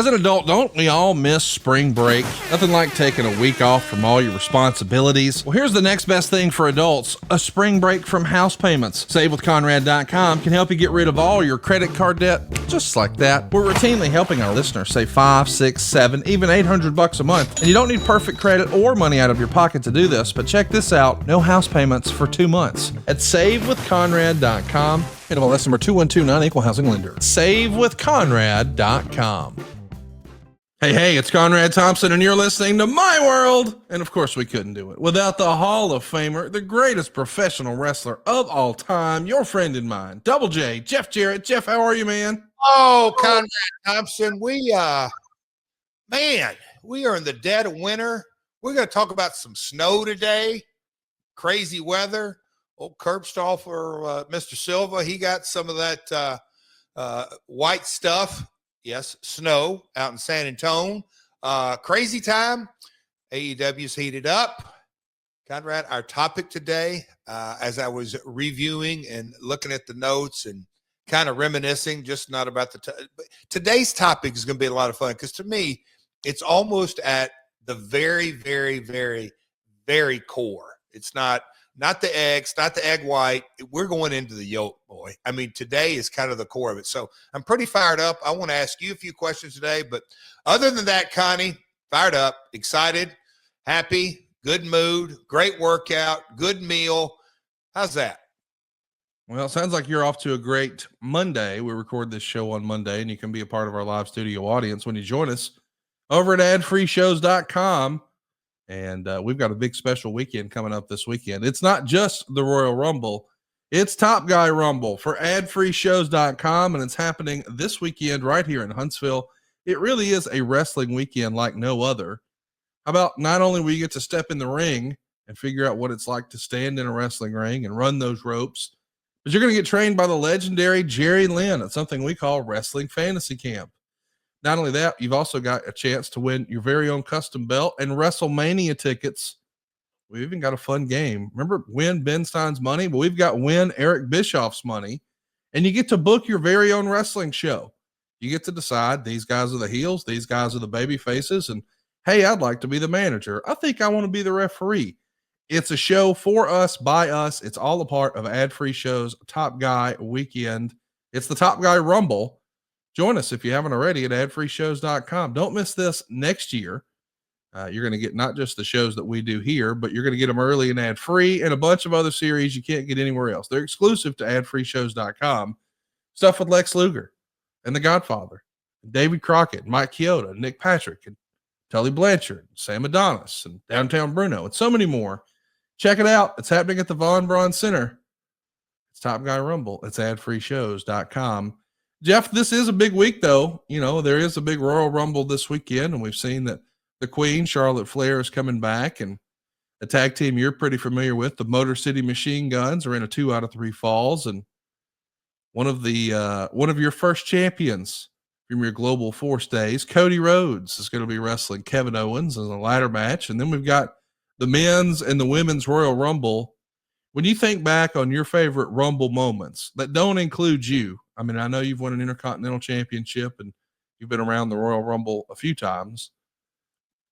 As an adult, don't we all miss spring break? Nothing like taking a week off from all your responsibilities. Well, here's the next best thing for adults, a spring break from house payments. SaveWithConrad.com can help you get rid of all your credit card debt, just like that. We're routinely helping our listeners save $5, $6, $7, even $800 a month. And you don't need perfect credit or money out of your pocket to do this, but check this out, no house payments for 2 months. At SaveWithConrad.com, NMLS number 2129, equal housing lender. SaveWithConrad.com. Hey, it's Conrad Thompson, and you're listening to My World. And of course, we couldn't do it without the Hall of Famer, the greatest professional wrestler of all time, your friend and mine, Double J, Jeff Jarrett. Jeff, how are you, man? Oh, Conrad Thompson, we are in the dead of winter. We're going to talk about some snow today, crazy weather. Old curb stall for Mr. Silva. He got some of that white stuff. Yes, snow out in San Antonio. Crazy time. AEW's heated up. Conrad, our topic today, as I was reviewing and looking at the notes and kind of reminiscing, just not about but today's topic is going to be a lot of fun because to me, it's almost at the very, very, very, very core. It's not the eggs, not the egg white. We're going into the yolk, boy. I mean, today is kind of the core of it. So I'm pretty fired up. I want to ask you a few questions today. But other than that, Connie, fired up, excited, happy, good mood, great workout, good meal. How's that? Well, it sounds like you're off to a great Monday. We record this show on Monday, and you can be a part of our live studio audience when you join us over at adfreeshows.com. And we've got a big special weekend coming up this weekend. It's not just the Royal Rumble. It's Top Guy Rumble for adfreeshows.com. And it's happening this weekend right here in Huntsville. It really is a wrestling weekend like no other. How about not only will you get to step in the ring and figure out what it's like to stand in a wrestling ring and run those ropes, but you're going to get trained by the legendary Jerry Lynn at something we call Wrestling Fantasy Camp. Not only that, you've also got a chance to win your very own custom belt and WrestleMania tickets. We've even got a fun game. Remember Win Ben Stein's money? Well, we've got Win Eric Bischoff's money, and you get to book your very own wrestling show. You get to decide these guys are the heels, these guys are the baby faces, and hey, I'd like to be the manager. I think I want to be the referee. It's a show for us, by us. It's all a part of Ad Free Show's Top Guy weekend. It's the Top Guy Rumble. Join us if you haven't already at adfreeshows.com. Don't miss this next year. You're going to get not just the shows that we do here, but you're going to get them early and ad free and a bunch of other series you can't get anywhere else. They're exclusive to adfreeshows.com. Stuff with Lex Luger and The Godfather, David Crockett, Mike Chioda, Nick Patrick, and Tully Blanchard, Sam Adonis, and Downtown Bruno, and so many more. Check it out. It's happening at the Von Braun Center. It's Top Guy Rumble. It's adfreeshows.com. Jeff, this is a big week, though. You know, there is a big Royal Rumble this weekend, and we've seen that the Queen, Charlotte Flair, is coming back, and a tag team you're pretty familiar with, the Motor City Machine Guns, are in a 2 out of 3 falls, and one of your first champions from your Global Force days, Cody Rhodes, is going to be wrestling Kevin Owens in a ladder match, and then we've got the men's and the women's Royal Rumble. When you think back on your favorite Rumble moments that don't include you, I mean, I know you've won an Intercontinental Championship and you've been around the Royal Rumble a few times.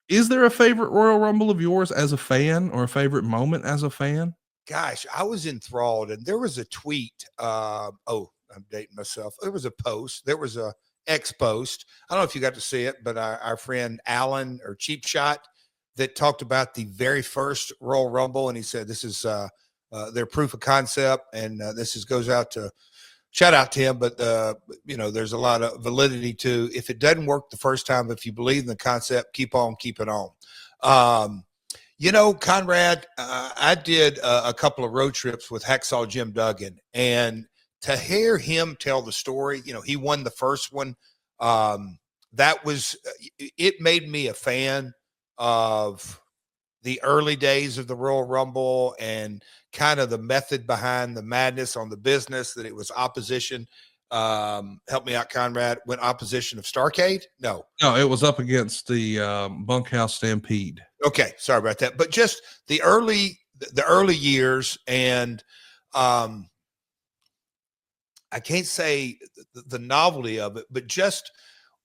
Is there a favorite Royal Rumble of yours as a fan or a favorite moment as a fan? Gosh, I was enthralled, and there was a tweet. I'm dating myself. There was a post. There was a X post. I don't know if you got to see it, but our friend Alan or Cheap Shot that talked about the very first Royal Rumble, and he said this is their proof of concept, and goes out to shout out to him. But there's a lot of validity to if it doesn't work the first time, if you believe in the concept, keep on keeping on. Conrad, I did a couple of road trips with Hacksaw Jim Duggan, and to hear him tell the story, he won the first one. It made me a fan of the early days of the Royal Rumble and kind of the method behind the madness on the business, that it was opposition. Help me out, Conrad. When opposition of Starrcade? No, it was up against the Bunkhouse Stampede. Okay. Sorry about that. But just the early years, and I can't say the novelty of it, but just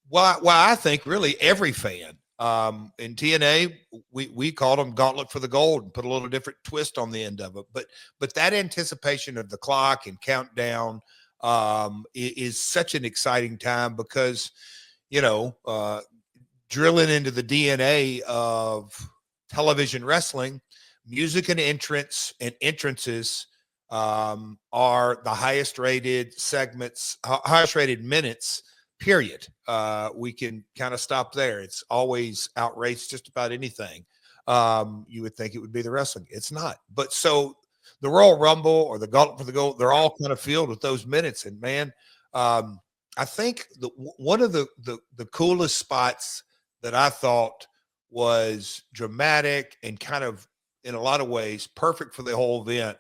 Well, I think really every fan. In TNA, we called them Gauntlet for the Gold and put a little different twist on the end of it. But that anticipation of the clock and countdown is such an exciting time because you know drilling into the DNA of television wrestling, music and entrances are the highest rated segments, highest rated minutes, period. We can kind of stop there. It's always outraged just about anything. You would think it would be the wrestling. It's not. But so the Royal Rumble or the Gauntlet for the Gold, they're all kind of filled with those minutes. And man, I think one of the coolest spots that I thought was dramatic and kind of in a lot of ways perfect for the whole event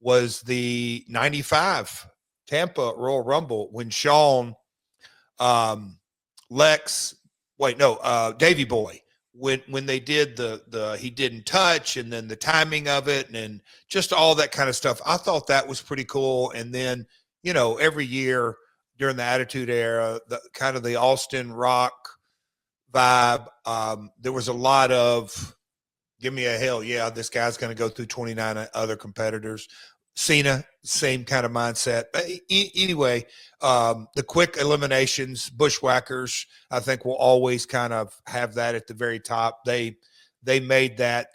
was the 95 Tampa Royal Rumble when Shawn, Lex, Davey Boy, when they did the he didn't touch and then the timing of it and just all that kind of stuff. I thought that was pretty cool. And then, every year during the Attitude Era, the kind of the Austin Rock vibe, there was a lot of give me a hell yeah, this guy's going to go through 29 other competitors. Cena, same kind of mindset. But anyway, the quick eliminations, bushwhackers, I think will always kind of have that at the very top. They made that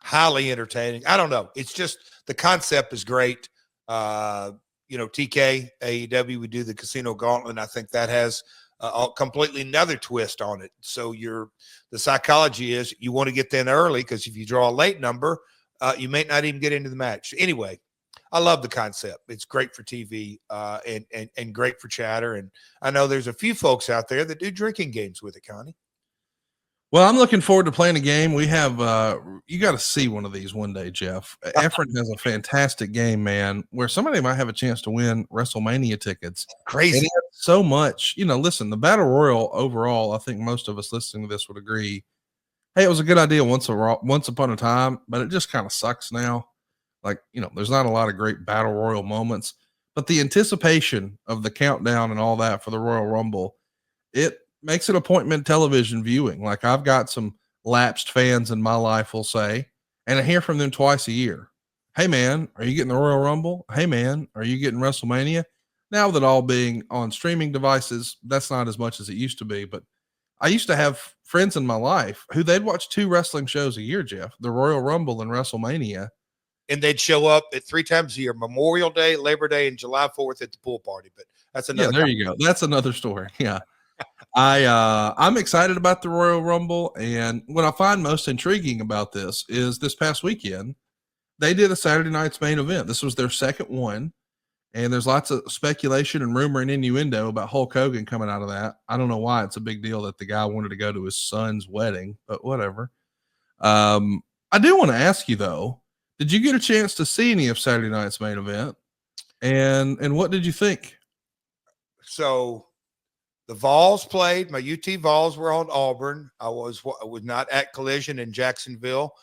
highly entertaining. I don't know. It's just the concept is great. TK, AEW would do the Casino Gauntlet. And I think that has a completely another twist on it. So the psychology is you want to get in early because if you draw a late number, you may not even get into the match. Anyway, I love the concept. It's great for TV and great for chatter. And I know there's a few folks out there that do drinking games with it, Connie. Well, I'm looking forward to playing a game. We have you got to see one of these one day, Jeff. Efren has a fantastic game, man, where somebody might have a chance to win WrestleMania tickets. Crazy. So much, listen, the Battle Royal overall, I think most of us listening to this would agree. Hey, it was a good idea once upon a time, but it just kind of sucks now. Like, there's not a lot of great Battle Royal moments, but the anticipation of the countdown and all that for the Royal Rumble, it makes it appointment television viewing. Like I've got some lapsed fans in my life will say, and I hear from them twice a year. Hey man, are you getting the Royal Rumble? Hey man, are you getting WrestleMania? Now that all being on streaming devices, that's not as much as it used to be, but I used to have friends in my life who they'd watch 2 wrestling shows a year, Jeff, the Royal Rumble and WrestleMania. And they'd show up at 3 times a year, Memorial Day, Labor Day, and July 4th at the pool party. But that's another. Yeah, there you go. That's another story. Yeah. I'm excited about the Royal Rumble. And what I find most intriguing about this is this past weekend, they did a Saturday night's main event. This was their second one. And there's lots of speculation and rumor and innuendo about Hulk Hogan coming out of that. I don't know why it's a big deal that the guy wanted to go to his son's wedding, but whatever. I do want to ask you though, did you get a chance to see any of Saturday night's main event? And what did you think? So the Vols played. My UT Vols were on Auburn. I was not at Collision in Jacksonville.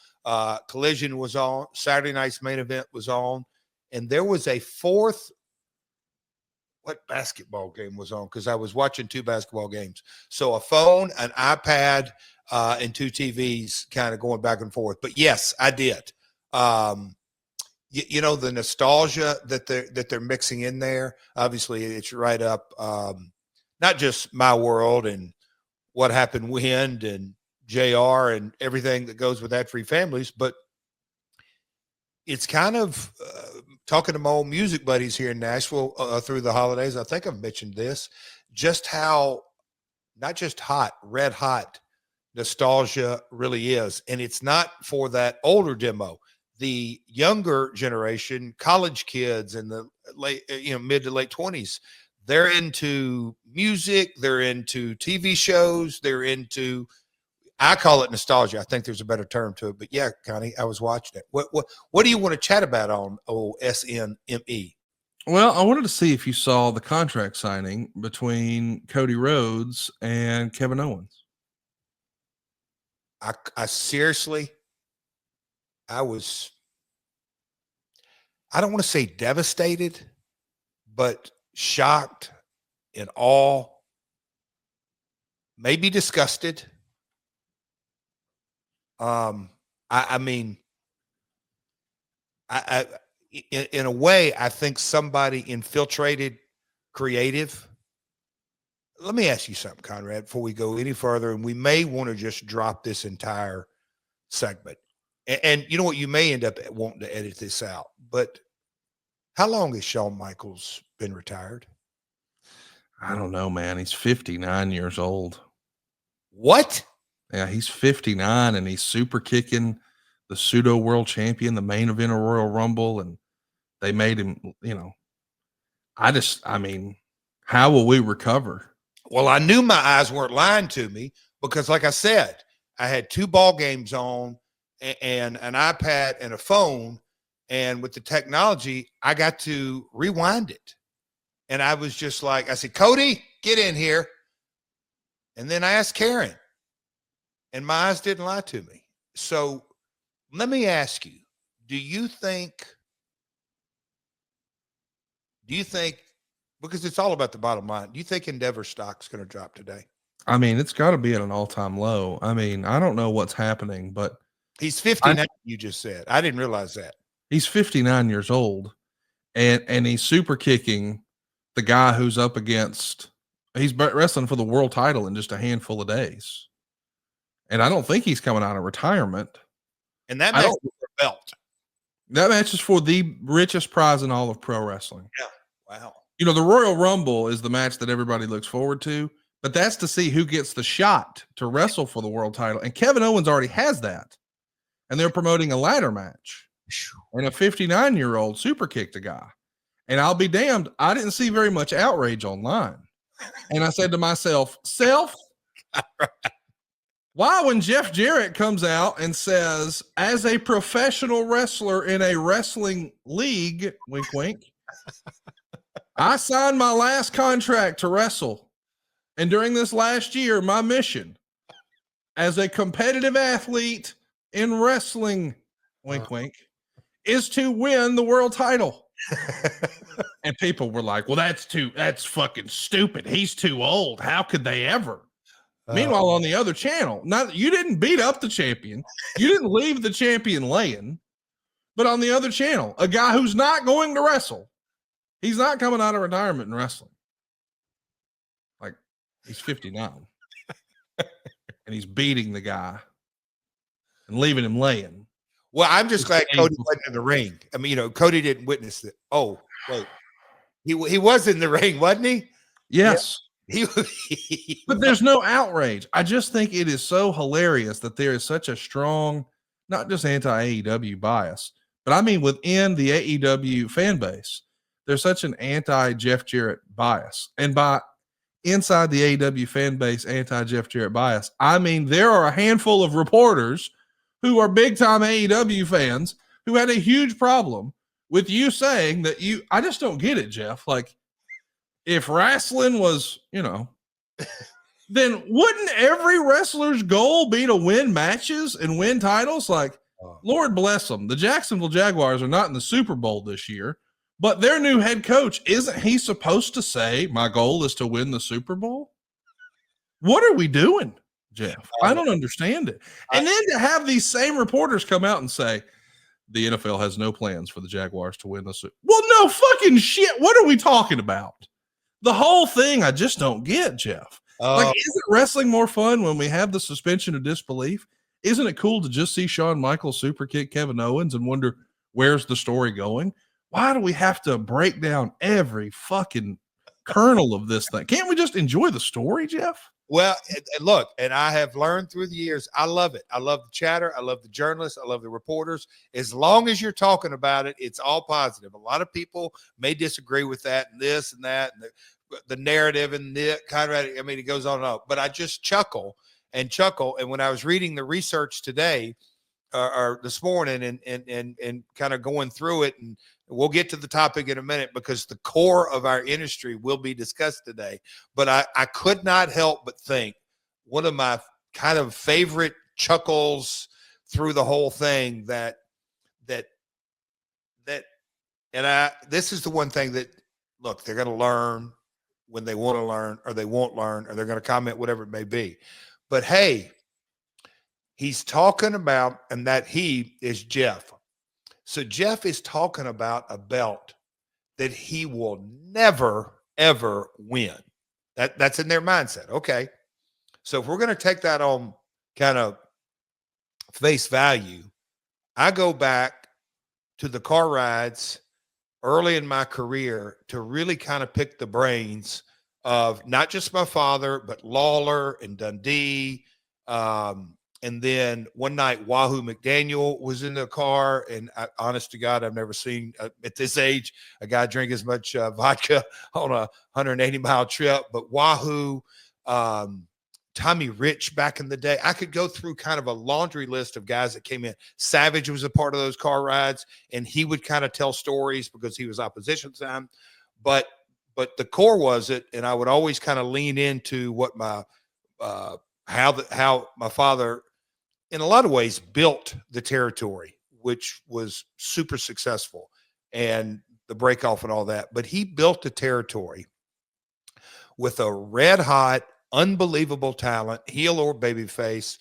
Collision was on. Saturday night's main event was on. And there was a fourth. What basketball game was on? Because I was watching 2 basketball games. So a phone, an iPad, and 2 TVs kind of going back and forth. But yes, I did. The nostalgia that they're mixing in there. Obviously, it's right up not just My World and What Happened When and JR and everything that goes with that, Free Families, but it's kind of talking to my old music buddies here in Nashville through the holidays. I think I've mentioned this, just how not just hot, red hot nostalgia really is. And it's not for that older demo. The younger generation, college kids in the late, mid to late 20s, they're into music, they're into TV shows, they're into, I call it nostalgia. I think there's a better term to it, but yeah, Connie, I was watching it. What do you want to chat about on SNME? Well, I wanted to see if you saw the contract signing between Cody Rhodes and Kevin Owens. I seriously, I don't want to say devastated, but shocked in awe may be disgusted. I mean, in a way, I think somebody infiltrated creative. Let me ask you something, Conrad, before we go any further, and we may want to just drop this entire segment. And you know what? You may end up wanting to edit this out, but how long has Shawn Michaels been retired? I don't know, man. He's 59 years old. What? Yeah, he's 59 and he's super kicking the pseudo world champion, the main event of Royal Rumble, and they made him, I mean, how will we recover? Well, I knew my eyes weren't lying to me because, like I said, I had 2 ball games on and an iPad and a phone. And with the technology, I got to rewind it. And I was just like, I said, Cody, get in here. And then I asked Karen, and my eyes didn't lie to me. So let me ask you, do you think, because it's all about the bottom line, do you think Endeavor stock's going to drop today? I mean, it's got to be at an all-time low. I mean, I don't know what's happening, but he's 59. You just said. I didn't realize that. He's 59 years old, and he's super kicking the guy who's up against. He's wrestling for the world title in just a handful of days, and I don't think he's coming out of retirement. And that match is for a belt. That match is for the richest prize in all of pro wrestling. Yeah. Wow. You know, the Royal Rumble is the match that everybody looks forward to, but that's to see who gets the shot to wrestle for the world title. And Kevin Owens already has that. And they're promoting a ladder match. And a 59-year-old super kicked a guy. And I'll be damned, I didn't see very much outrage online. And I said to myself, why when Jeff Jarrett comes out and says, as a professional wrestler in a wrestling league, wink, wink, I signed my last contract to wrestle. And during this last year, my mission as a competitive athlete in wrestling, wink, wink, is to win the world title. And people were like, well, that's fucking stupid. He's too old. How could they ever? Meanwhile, on the other channel, you didn't beat up the champion. You didn't leave the champion laying. But on the other channel, a guy who's not going to wrestle, he's not coming out of retirement and wrestling. Like, he's 59. And he's beating the guy and leaving him laying. Well, I'm just glad Cody wasn't in the ring. I mean, Cody didn't witness it. Oh, wait. He was in the ring, wasn't he? Yes. Yeah. But there's no outrage. I just think it is so hilarious that there is such a strong, not just anti-AEW bias, but I mean within the AEW fan base, there's such an anti-Jeff Jarrett bias. And by inside the AEW fan base, anti-Jeff Jarrett bias, I mean there are a handful of reporters who are big-time AEW fans who had a huge problem with you saying that I just don't get it, Jeff. Like, if wrestling was, then wouldn't every wrestler's goal be to win matches and win titles? Like, Lord bless them. The Jacksonville Jaguars are not in the Super Bowl this year, but their new head coach, isn't he supposed to say, my goal is to win the Super Bowl? What are we doing, Jeff? I don't understand it. And then to have these same reporters come out and say, the NFL has no plans for the Jaguars to win the Super Bowl. Well, no fucking shit. What are we talking about? The whole thing I just don't get, Jeff. Like, isn't wrestling more fun when we have the suspension of disbelief? Isn't it cool to just see Shawn Michaels super kick Kevin Owens and wonder where's the story going? Why do we have to break down every fucking kernel of this thing? Can't we just enjoy the story, Jeff? Well, look, and I have learned through the years, I love it. I love the chatter. I love the journalists. I love the reporters. As long as you're talking about it, it's all positive. A lot of people may disagree with that and this and that, and the narrative and the Conrad. I mean, it goes on and on. But I just chuckle. And when I was reading the research today or this morning and kind of going through it, and we'll get to the topic in a minute because the core of our industry will be discussed today. But I could not help but think one of my kind of favorite chuckles through the whole thing that this is the one thing that, look, they're going to learn when they want to learn or they won't learn or they're going to comment, whatever it may be. But hey, he's talking about, and that he is Jeff. So Jeff is talking about a belt that he will never, ever win. That's in their mindset. Okay. So if we're going to take that on kind of face value, I go back to the car rides early in my career to really kind of pick the brains of not just my father, but Lawler and Dundee. And then one night, Wahoo McDaniel was in the car. And honest to God, I've never seen at this age a guy drink as much vodka on a 180-mile trip. But Wahoo, Tommy Rich back in the day. I could go through kind of a laundry list of guys that came in. Savage was a part of those car rides, and he would kind of tell stories because he was opposition time. But the core was it, and I would always kind of lean into what my how my father, in a lot of ways, built the territory, which was super successful, and the break off and all that. But he built the territory with a red hot, unbelievable talent, heel or babyface.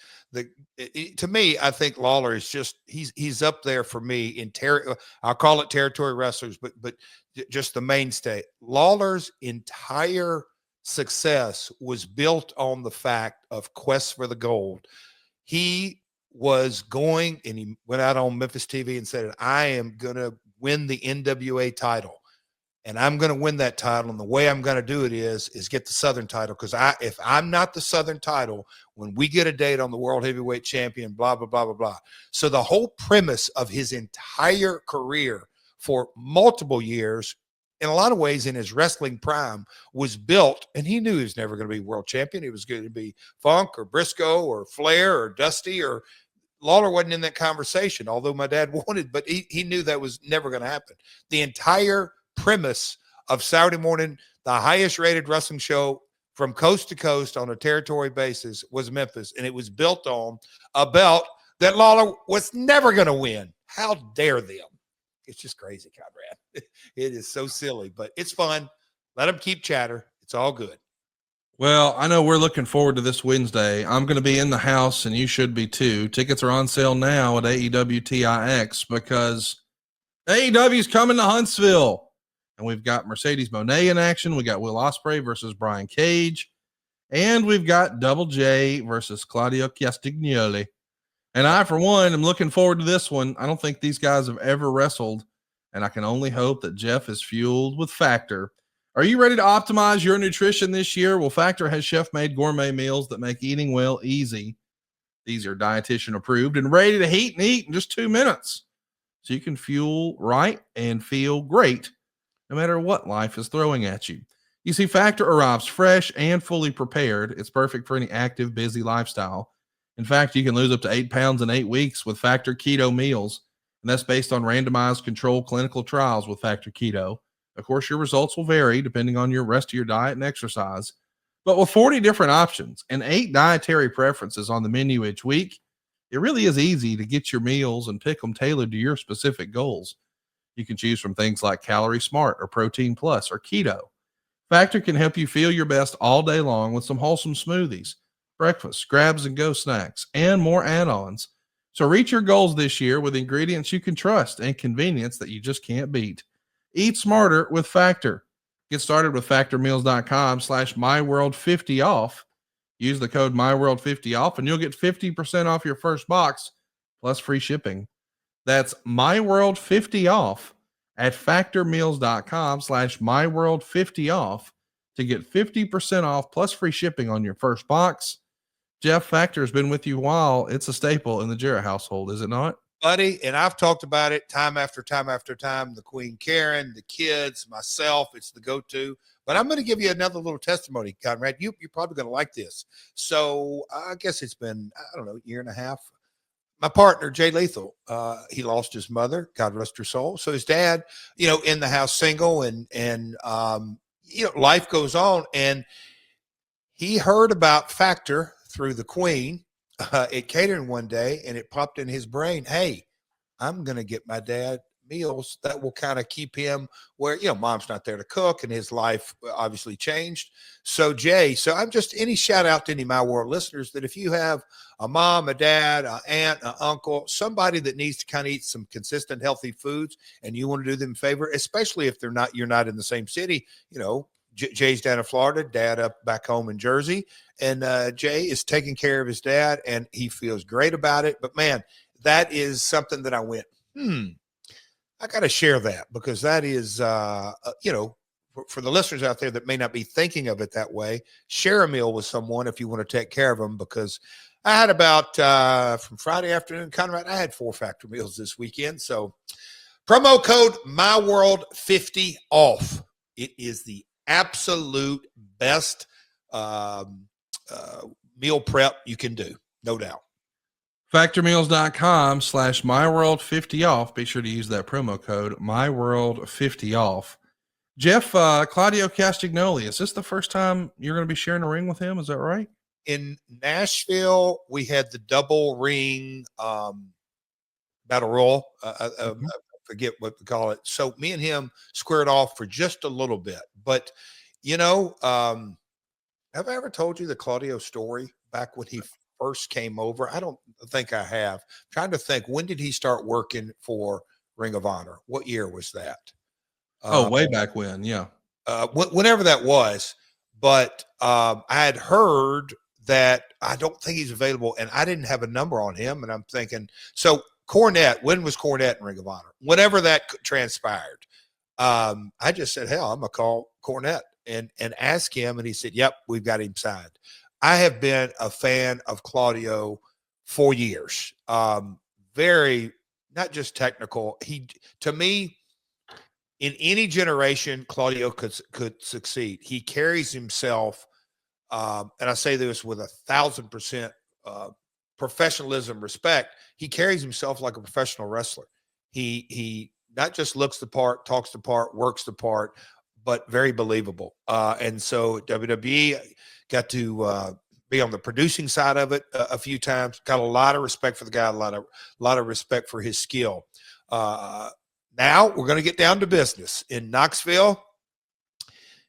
To me, I think Lawler is just he's up there for me in I'll call it territory wrestlers, but just the mainstay. Lawler's entire success was built on the fact of quest for the gold. He was going, and he went out on Memphis TV and said, I am going to win the NWA title. And I'm going to win that title. And the way I'm going to do it is get the Southern title. Because if I'm not the Southern title, when we get a date on the World Heavyweight Champion, blah, blah, blah, blah, blah. So the whole premise of his entire career for multiple years, in a lot of ways in his wrestling prime, was built. And he knew he was never going to be world champion. He was going to be Funk or Briscoe or Flair or Dusty, or Lawler wasn't in that conversation, although my dad wanted, but he knew that was never going to happen. The entire premise of Saturday morning, the highest rated wrestling show from coast to coast on a territory basis, was Memphis, and it was built on a belt that Lawler was never going to win. How dare them? It's just crazy, Conrad. It is so silly, but it's fun. Let them keep chatter. It's all good. Well, I know we're looking forward to this Wednesday. I'm going to be in the house, and you should be too. Tickets are on sale now at AEW TIX because AEW is coming to Huntsville. And we've got Mercedes Moné in action. We got Will Ospreay versus Brian Cage. And we've got Double J versus Claudio Castagnoli. And I, for one, am looking forward to this one. I don't think these guys have ever wrestled. And I can only hope that Jeff is fueled with Factor. Are you ready to optimize your nutrition this year? Well, Factor has chef-made gourmet meals that make eating well easy. These are dietitian approved and ready to heat and eat in just 2 minutes. So you can fuel right and feel great no matter what life is throwing at you. You see, Factor arrives fresh and fully prepared. It's perfect for any active, busy lifestyle. In fact, you can lose up to 8 pounds in 8 weeks with Factor Keto meals, and that's based on randomized controlled clinical trials with Factor Keto. Of course, your results will vary depending on your rest of your diet and exercise. But with 40 different options and 8 dietary preferences on the menu each week, it really is easy to get your meals and pick them tailored to your specific goals. You can choose from things like Calorie Smart or Protein Plus or Keto. Factor can help you feel your best all day long with some wholesome smoothies, breakfast, grabs and go snacks, and more add-ons. So reach your goals this year with ingredients you can trust and convenience that you just can't beat. Eat smarter with Factor. Get started with factormeals.com/myworld50off. Use the code myworld50off and you'll get 50% off your first box plus free shipping. That's myworld50off at factormeals.com/myworld50off to get 50% off plus free shipping on your first box. Jeff, Factor has been with you a while. It's a staple in the Jarrett household, is it not? Buddy, and I've talked about it time after time after time. The Queen Karen, the kids, myself, it's the go-to. But I'm going to give you another little testimony, Conrad. You're probably going to like this. So I guess it's been, I don't know, a year and a half. My partner, Jay Lethal, he lost his mother, God rest her soul. So his dad, in the house single and life goes on. And he heard about Factor through the Queen at catering one day, and it popped in his brain, hey, I'm going to get my dad meals that will kind of keep him where, mom's not there to cook and his life obviously changed. So Jay, I'm just any shout out to any My World listeners that if you have a mom, a dad, an aunt, an uncle, somebody that needs to kind of eat some consistent healthy foods and you want to do them a favor, especially if you're not in the same city, Jay's down in Florida, dad up back home in Jersey, and Jay is taking care of his dad and he feels great about it. But man, that is something that I went, I got to share that because that is, for the listeners out there that may not be thinking of it that way, share a meal with someone if you want to take care of them. Because I had about from Friday afternoon, Conrad, I had 4 factor meals this weekend. So promo code MyWorld50 off. It is the absolute best meal prep you can do, no doubt. Factormeals.com/MyWorld50 off. Be sure to use that promo code MyWorld50 off. Jeff, Claudio Castagnoli, is this the first time you're going to be sharing a ring with him? Is that right? In Nashville, we had the double ring battle royal. I forget what we call it. So me and him squared off for just a little bit. But, have I ever told you the Claudio story back when he first came over? I don't think I have. I'm trying to think, when did he start working for Ring of Honor? What year was that? Way back when, yeah. Whenever that was. But I had heard that I don't think he's available, and I didn't have a number on him. And I'm thinking, so Cornette, when was Cornette in Ring of Honor? Whenever that transpired, I just said, hell, I'm going to call Cornette and ask him. And he said, yep, we've got him signed. I have been a fan of Claudio for years. Very, not just technical. To me, in any generation, Claudio could succeed. He carries himself, and I say this with 1,000% professionalism, respect. He carries himself like a professional wrestler. He not just looks the part, talks the part, works the part, but very believable. And so WWE got to be on the producing side of it a few times. Got a lot of respect for the guy, a lot of respect for his skill. Now we're going to get down to business in Knoxville.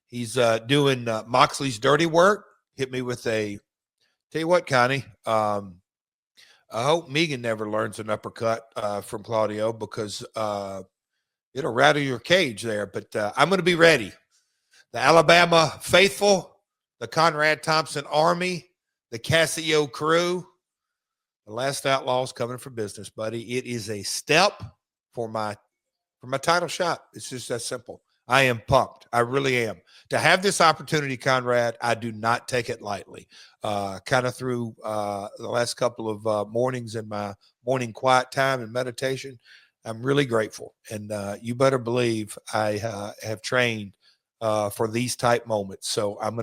He's doing Moxley's dirty work. Hit me with tell you what, Connie, I hope Megan never learns an uppercut from Claudio because it'll rattle your cage there. But I'm going to be ready. The Alabama faithful, the Conrad Thompson Army, the Casio crew, the Last Outlaws coming for business, buddy. It is a step for my title shot. It's just that simple. I am pumped. I really am. To have this opportunity, Conrad, I do not take it lightly. Kind of through the last couple of mornings in my morning quiet time and meditation, I'm really grateful. And you better believe I have trained for these type moments. So I'm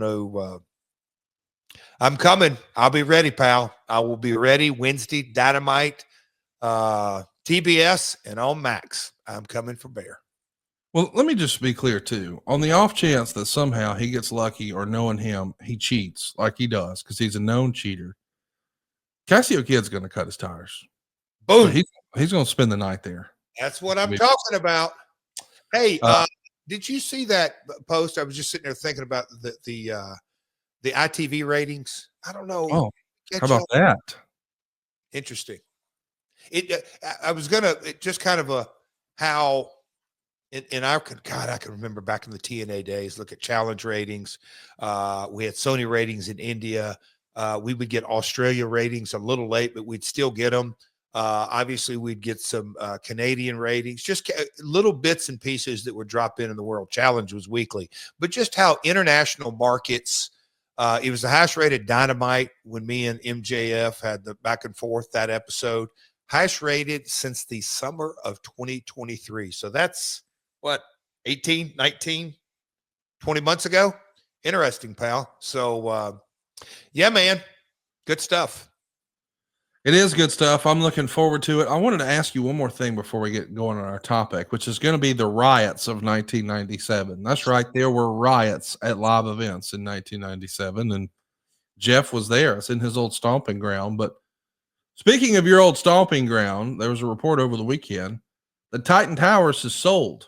coming. I'll be ready, pal. I will be ready Wednesday, Dynamite, TBS, and on Max. I'm coming for Bear. Well, let me just be clear too. On the off chance that somehow he gets lucky or knowing him, he cheats like he does because he's a known cheater. Casio Kid's going to cut his tires. Boom. So he's going to spend the night there. That's what I'm talking about. Hey, did you see that post? I was just sitting there thinking about the ITV ratings. I don't know. Oh, how about that? Interesting. I was gonna just kind of how in our God, I can remember back in the TNA days. Look at challenge ratings. We had Sony ratings in India. We would get Australia ratings a little late, but we'd still get them. Obviously, we'd get some Canadian ratings, just little bits and pieces that would drop in the World Challenge was weekly. But just how international markets. It was the highest rated Dynamite when me and MJF had the back and forth that episode. Highest rated since the summer of 2023. So that's what, 18, 19, 20 months ago? Interesting, pal. So, yeah, man, good stuff. It is good stuff. I'm looking forward to it. I wanted to ask you one more thing before we get going on our topic, which is going to be the riots of 1997. That's right. There were riots at live events in 1997, and Jeff was there. It's in his old stomping ground. But speaking of your old stomping ground, there was a report over the weekend The Titan Towers is sold.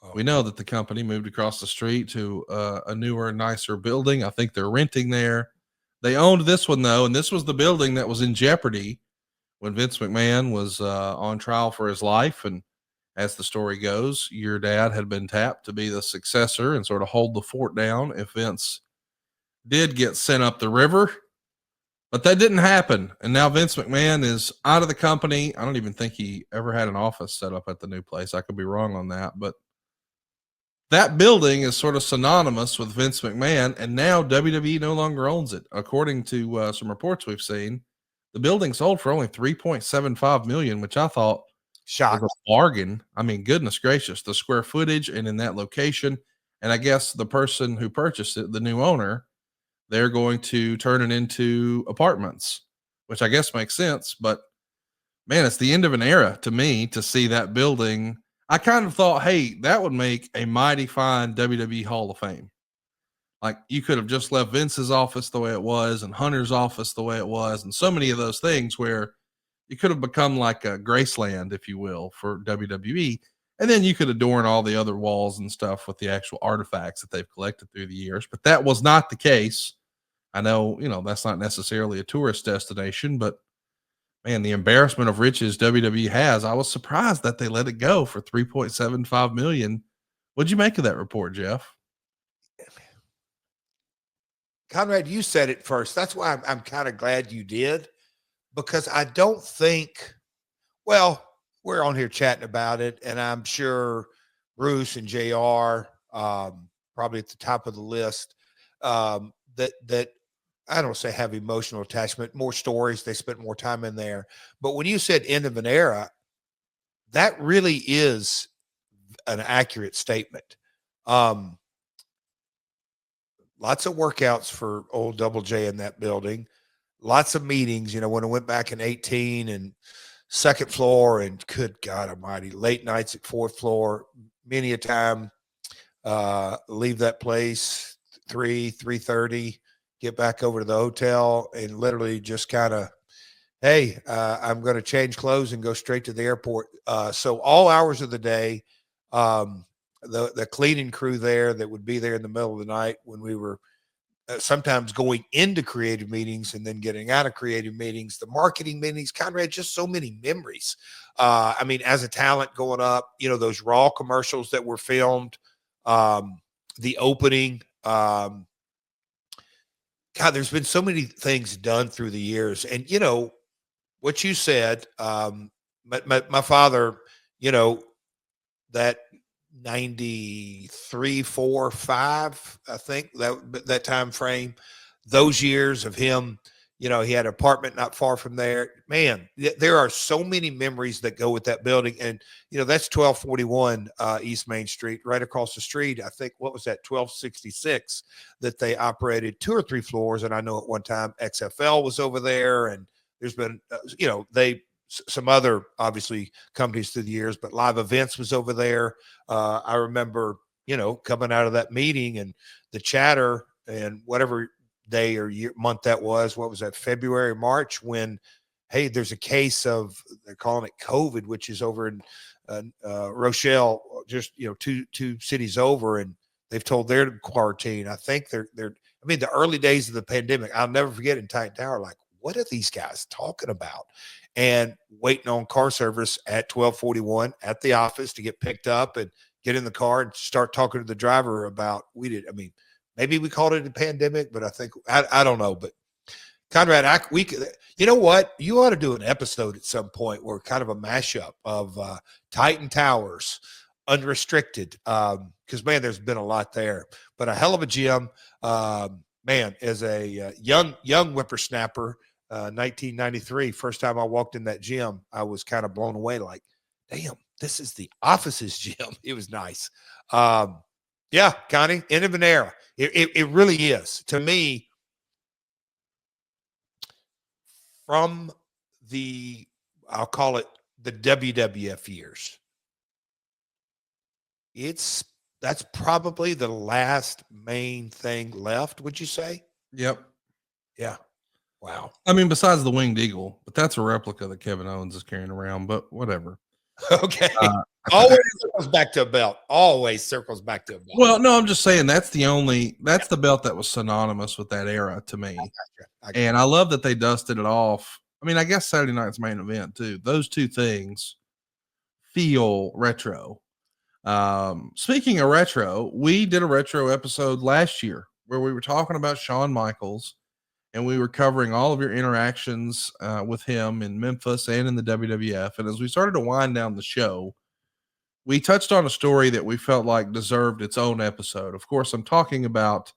Oh. We know that the company moved across the street to a newer, nicer building. I think they're renting there. They owned this one though, and this was the building that was in jeopardy when Vince McMahon was on trial for his life. And as the story goes, your dad had been tapped to be the successor and sort of hold the fort down if Vince did get sent up the river. But that didn't happen. And now Vince McMahon is out of the company. I don't even think he ever had an office set up at the new place. I could be wrong on that. But that building is sort of synonymous with Vince McMahon. And now WWE no longer owns it. According to some reports we've seen, the building sold for only $3.75 million, which I thought was a bargain. I mean, goodness gracious, the square footage and in that location. And I guess the person who purchased it, the new owner, they're going to turn it into apartments, which I guess makes sense. But man, it's the end of an era to me to see that building. I kind of thought, hey, that would make a mighty fine WWE Hall of Fame. Like you could have just left Vince's office the way it was and Hunter's office the way it was, and so many of those things where you could have become like a Graceland, if you will, for WWE. And then you could adorn all the other walls and stuff with the actual artifacts that they've collected through the years. But that was not the case. I know, that's not necessarily a tourist destination, but man, the embarrassment of riches WWE has, I was surprised that they let it go for $3.75 million. What'd you make of that report, Jeff? Conrad, you said it first. That's why I'm kind of glad you did, because I don't think, well, we're on here chatting about it, and I'm sure Bruce and JR, probably at the top of the list, that I don't say have emotional attachment, more stories. They spent more time in there. But when you said end of an era, that really is an accurate statement. Lots of workouts for old Double J in that building. Lots of meetings, when I went back in 18 and second floor, and good God almighty, late nights at fourth floor, many a time, leave that place 3:30, get back over to the hotel and literally just kind of, hey, I'm going to change clothes and go straight to the airport. So all hours of the day, the cleaning crew there that would be there in the middle of the night when we were sometimes going into creative meetings and then getting out of creative meetings, the marketing meetings, Conrad, just so many memories. I mean, as a talent going up, those Raw commercials that were filmed, the opening, God, there's been so many things done through the years. And, what you said, my father, that 93, 4, 5, I think that time frame, those years of him, he had an apartment not far from there. Man, there are so many memories that go with that building. And, that's 1241 East Main Street, right across the street. I think, what was that, 1266 that they operated 2 or 3 floors. And I know at one time XFL was over there, and there's been, some other obviously companies through the years, but Live Events was over there. I remember, coming out of that meeting and the chatter and whatever day or month that was, what was that, February, March, when, hey, there's a case of, they're calling it COVID, which is over in Rochelle, just, two cities over, and they've told their quarantine. I think the early days of the pandemic, I'll never forget in Titan Tower, like, what are these guys talking about? And waiting on car service at 1241 at the office to get picked up and get in the car and start talking to the driver about, maybe we called it a pandemic, but I think, I don't know. But Conrad, you know what? You ought to do an episode at some point where kind of a mashup of Titan Towers, Unrestricted, because, man, there's been a lot there. But a hell of a gym, man, as a young whippersnapper, 1993, first time I walked in that gym, I was kind of blown away, like, damn, this is the office's gym. It was nice. Yeah, Connie, end of an era. It really is. To me, from I'll call it the WWF years, that's probably the last main thing left, would you say? Yep. Yeah. Wow. I mean, besides the Winged Eagle, but that's a replica that Kevin Owens is carrying around, but whatever. Okay. Always circles back to a belt. Always circles back to a belt. Well, no, I'm just saying that's the belt that was synonymous with that era to me. And I love that they dusted it off. I mean, I guess Saturday night's main event too. Those two things feel retro. Speaking of retro, we did a retro episode last year where we were talking about Shawn Michaels, and we were covering all of your interactions with him in Memphis and in the WWF. And as we started to wind down the show, we touched on a story that we felt like deserved its own episode. Of course, I'm talking about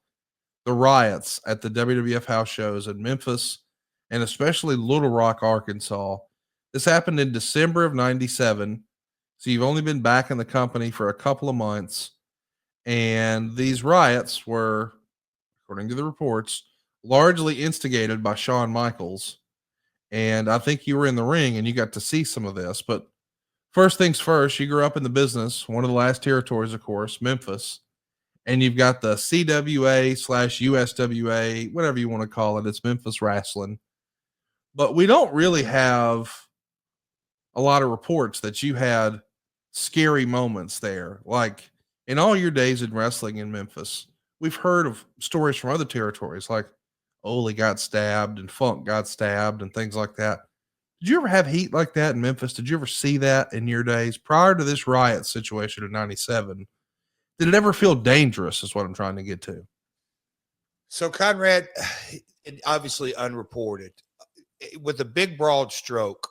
the riots at the WWF house shows in Memphis and especially Little Rock, Arkansas. This happened in December of 97. So you've only been back in the company for a couple of months. And these riots were, according to the reports, largely instigated by Shawn Michaels. And I think you were in the ring and you got to see some of this. But first things first, you grew up in the business, one of the last territories, of course, Memphis. And you've got the CWA/USWA, whatever you want to call it. It's Memphis Wrestling. But we don't really have a lot of reports that you had scary moments there. Like in all your days in wrestling in Memphis, we've heard of stories from other territories like Ole got stabbed and Funk got stabbed and things like that. Did you ever have heat like that in Memphis? Did you ever see that in your days prior to this riot situation in 97? Did it ever feel dangerous is what I'm trying to get to. So Conrad, obviously unreported, with a big broad stroke.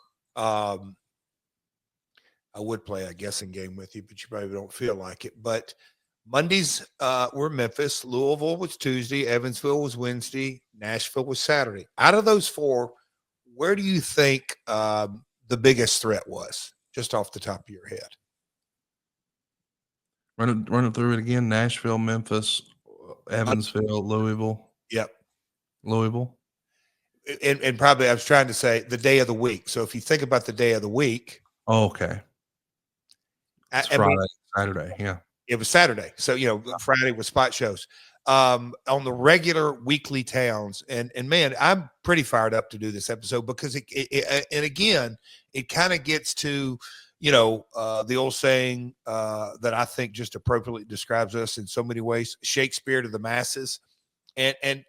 I would play a guessing game with you, but you probably don't feel like it. But Mondays were Memphis, Louisville was Tuesday, Evansville was Wednesday, Nashville was Saturday. Out of those four, where do you think the biggest threat was, just off the top of your head? Run it through it again. Nashville, Memphis, Evansville, Louisville. Yep. Louisville. And probably I was trying to say the day of the week. So if you think about the day of the week. Oh, okay. It's Friday, Saturday. Yeah. It was Saturday. So, Friday was spot shows. On the regular weekly towns. And man, I'm pretty fired up to do this episode because and again, it kind of gets to, the old saying that I think just appropriately describes us in so many ways, Shakespeare to the masses. And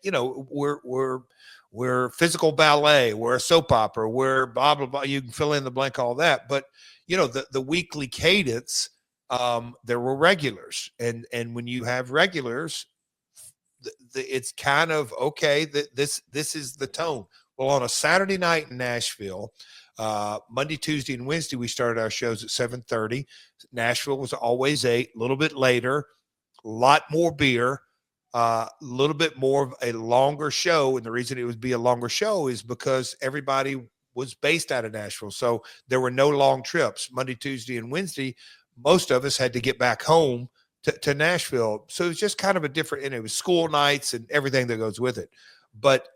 we're physical ballet, we're a soap opera, we're blah, blah, blah. You can fill in the blank, all that. But, the weekly cadence, there were regulars. And when you have regulars, it's kind of, okay, this is the tone. Well, on a Saturday night in Nashville, Monday, Tuesday, and Wednesday, we started our shows at 7:30. Nashville was always 8, a little bit later, a lot more beer, a little bit more of a longer show. And the reason it would be a longer show is because everybody was based out of Nashville. So there were no long trips. Monday, Tuesday, and Wednesday, most of us had to get back home to Nashville. So it was just kind of a different, and it was school nights and everything that goes with it. But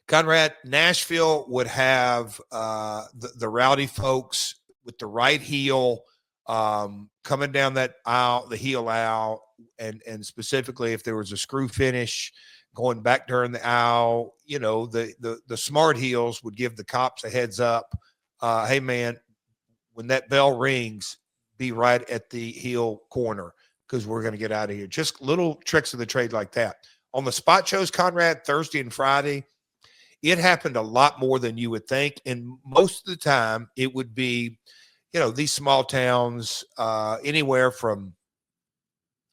Conrad, Nashville would have the rowdy folks with the right heel coming down that aisle, the heel aisle, and specifically if there was a screw finish going back during the aisle, the smart heels would give the cops a heads up. Hey man, when that bell rings, be right at the heel corner because we're going to get out of here. Just little tricks of the trade like that. On the spot shows, Conrad, Thursday and Friday, it happened a lot more than you would think. And most of the time it would be, these small towns, anywhere from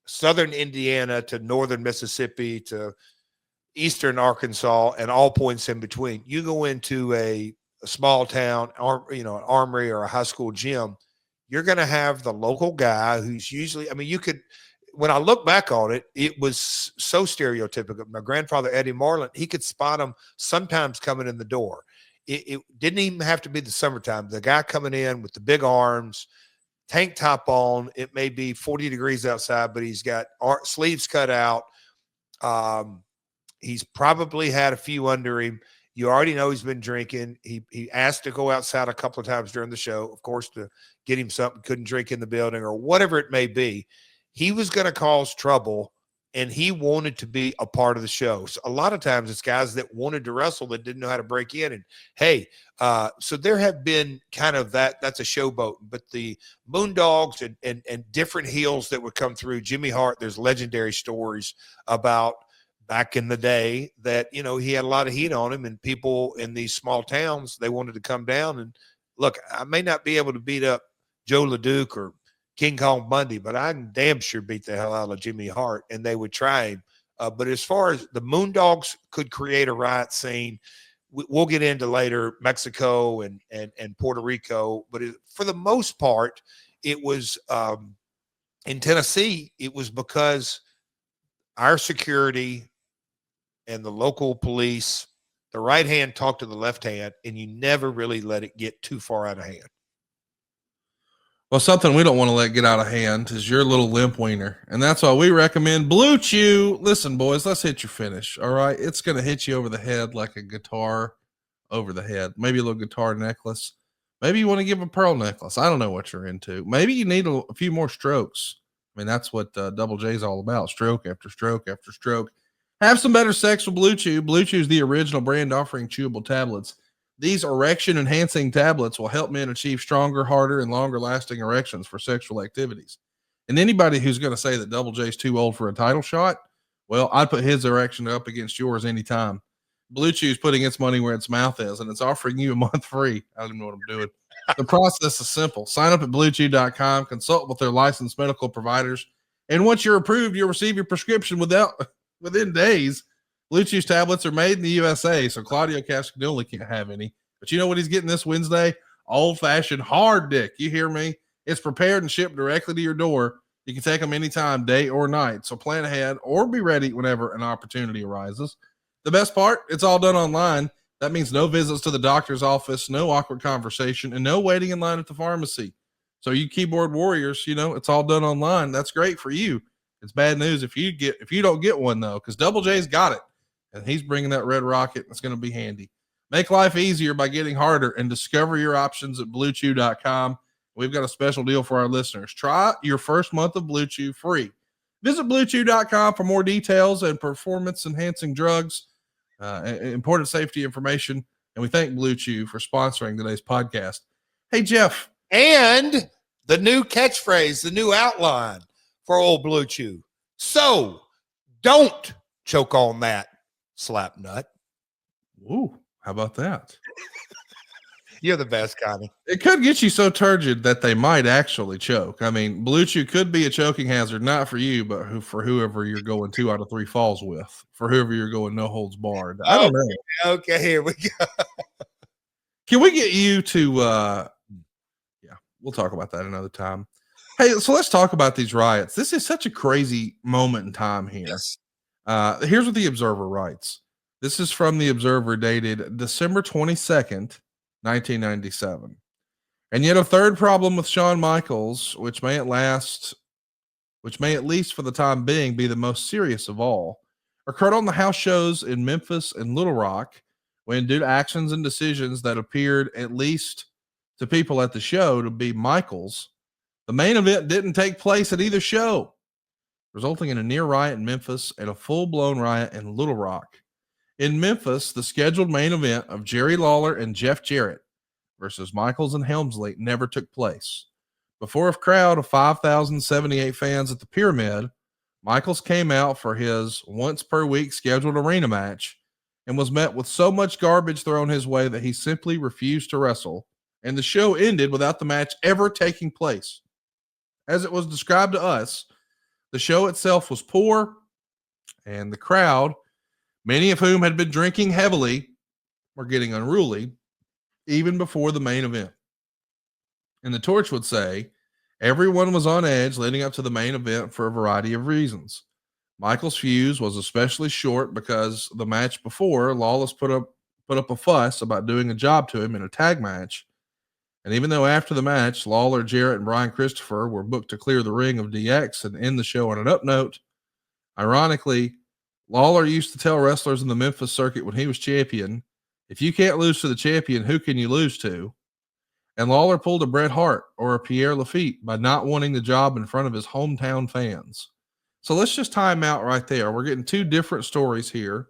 southern Indiana to northern Mississippi to eastern Arkansas and all points in between. You go into a small town, or an armory or a high school gym, you're going to have the local guy who's usually, when I look back on it, it was so stereotypical. My grandfather, Eddie Marlin, he could spot him sometimes coming in the door. It didn't even have to be the summertime. The guy coming in with the big arms, tank top on, it may be 40 degrees outside, but he's got sleeves cut out. He's probably had a few under him. You already know he's been drinking. He asked to go outside a couple of times during the show, of course, to get him something, couldn't drink in the building or whatever it may be. He was going to cause trouble and he wanted to be a part of the show. So a lot of times it's guys that wanted to wrestle that didn't know how to break in. And hey, so there have been kind of that's a showboat, but the Moondogs and different heels that would come through. Jimmy Hart, there's legendary stories about back in the day that, you know, he had a lot of heat on him, and people in these small towns, they wanted to come down and look. I may not be able to beat up Joe LeDuc or King Kong Bundy, but I can damn sure beat the hell out of Jimmy Hart, and they would try him. But as far as the Moondogs could create a riot scene, we'll get into later Mexico and Puerto Rico. But for the most part, it was in Tennessee. It was because our security and the local police, the right hand talked to the left hand, and you never really let it get too far out of hand. Well, something we don't want to let get out of hand is your little limp wiener. And that's why we recommend Blue Chew. Listen, boys, let's hit your finish. All right. It's going to hit you over the head like a guitar over the head. Maybe a little guitar necklace. Maybe you want to give a pearl necklace. I don't know what you're into. Maybe you need a few more strokes. I mean, that's what Double J is all about. Stroke after stroke after stroke. Have some better sex with Blue Chew. Blue Chew is the original brand offering chewable tablets. These erection enhancing tablets will help men achieve stronger, harder, and longer lasting erections for sexual activities. And anybody who's going to say that Double J is too old for a title shot, well, I'd put his erection up against yours anytime. Blue Chew is putting its money where its mouth is, and it's offering you a month free. I don't even know what I'm doing. The process is simple. Sign up at bluechew.com, consult with their licensed medical providers, and once you're approved, you'll receive your prescription within days. Blue Chew's tablets are made in the USA, so Claudio Castagnoli can't have any. But you know what he's getting this Wednesday? Old-fashioned hard dick. You hear me? It's prepared and shipped directly to your door. You can take them anytime, day or night. So plan ahead or be ready whenever an opportunity arises. The best part, it's all done online. That means no visits to the doctor's office, no awkward conversation, and no waiting in line at the pharmacy. So you keyboard warriors, you know, it's all done online. That's great for you. It's bad news if you don't get one, though, because Double J's got it. And he's bringing that red rocket. It's going to be handy. Make life easier by getting harder and discover your options at bluechew.com. We've got a special deal for our listeners. Try your first month of Blue Chew free. Visit bluechew.com for more details and performance enhancing drugs, important safety information. And we thank Blue Chew for sponsoring today's podcast. Hey, Jeff. And the new catchphrase, the new outline for old Blue Chew. So don't choke on that slap nut. Ooh, how about that? You're the best, Connie. It could get you so turgid that they might actually choke. I mean, Blue Chew could be a choking hazard, not for you, but for whoever you're going 2 out of 3 falls with, for whoever you're going no holds barred. I don't know. Okay, here we go. Can we get you to, yeah, we'll talk about that another time. Hey, so let's talk about these riots. This is such a crazy moment in time here. Yes. Here's what the Observer writes. This is from the Observer dated December 22nd, 1997. And yet a third problem with Shawn Michaels, which may at least for the time being be the most serious of all, occurred on the house shows in Memphis and Little Rock when, due to actions and decisions that appeared, at least to people at the show, to be Michaels, the main event didn't take place at either show, resulting in a near riot in Memphis and a full-blown riot in Little Rock. In Memphis, the scheduled main event of Jerry Lawler and Jeff Jarrett versus Michaels and Helmsley never took place. Before a crowd of 5,078 fans at the Pyramid, Michaels came out for his once-per-week scheduled arena match and was met with so much garbage thrown his way that he simply refused to wrestle, and the show ended without the match ever taking place. As it was described to us, the show itself was poor, and the crowd, many of whom had been drinking heavily, were getting unruly even before the main event. And the Torch would say, everyone was on edge leading up to the main event for a variety of reasons. Michael's fuse was especially short because the match before, Lawless put up a fuss about doing a job to him in a tag match. And even though after the match, Lawler, Jarrett, and Brian Christopher were booked to clear the ring of DX and end the show on an up note, ironically, Lawler used to tell wrestlers in the Memphis circuit when he was champion, if you can't lose to the champion, who can you lose to? And Lawler pulled a Bret Hart or a Pierre Lafitte by not wanting the job in front of his hometown fans. So let's just time out right there. We're getting two different stories here.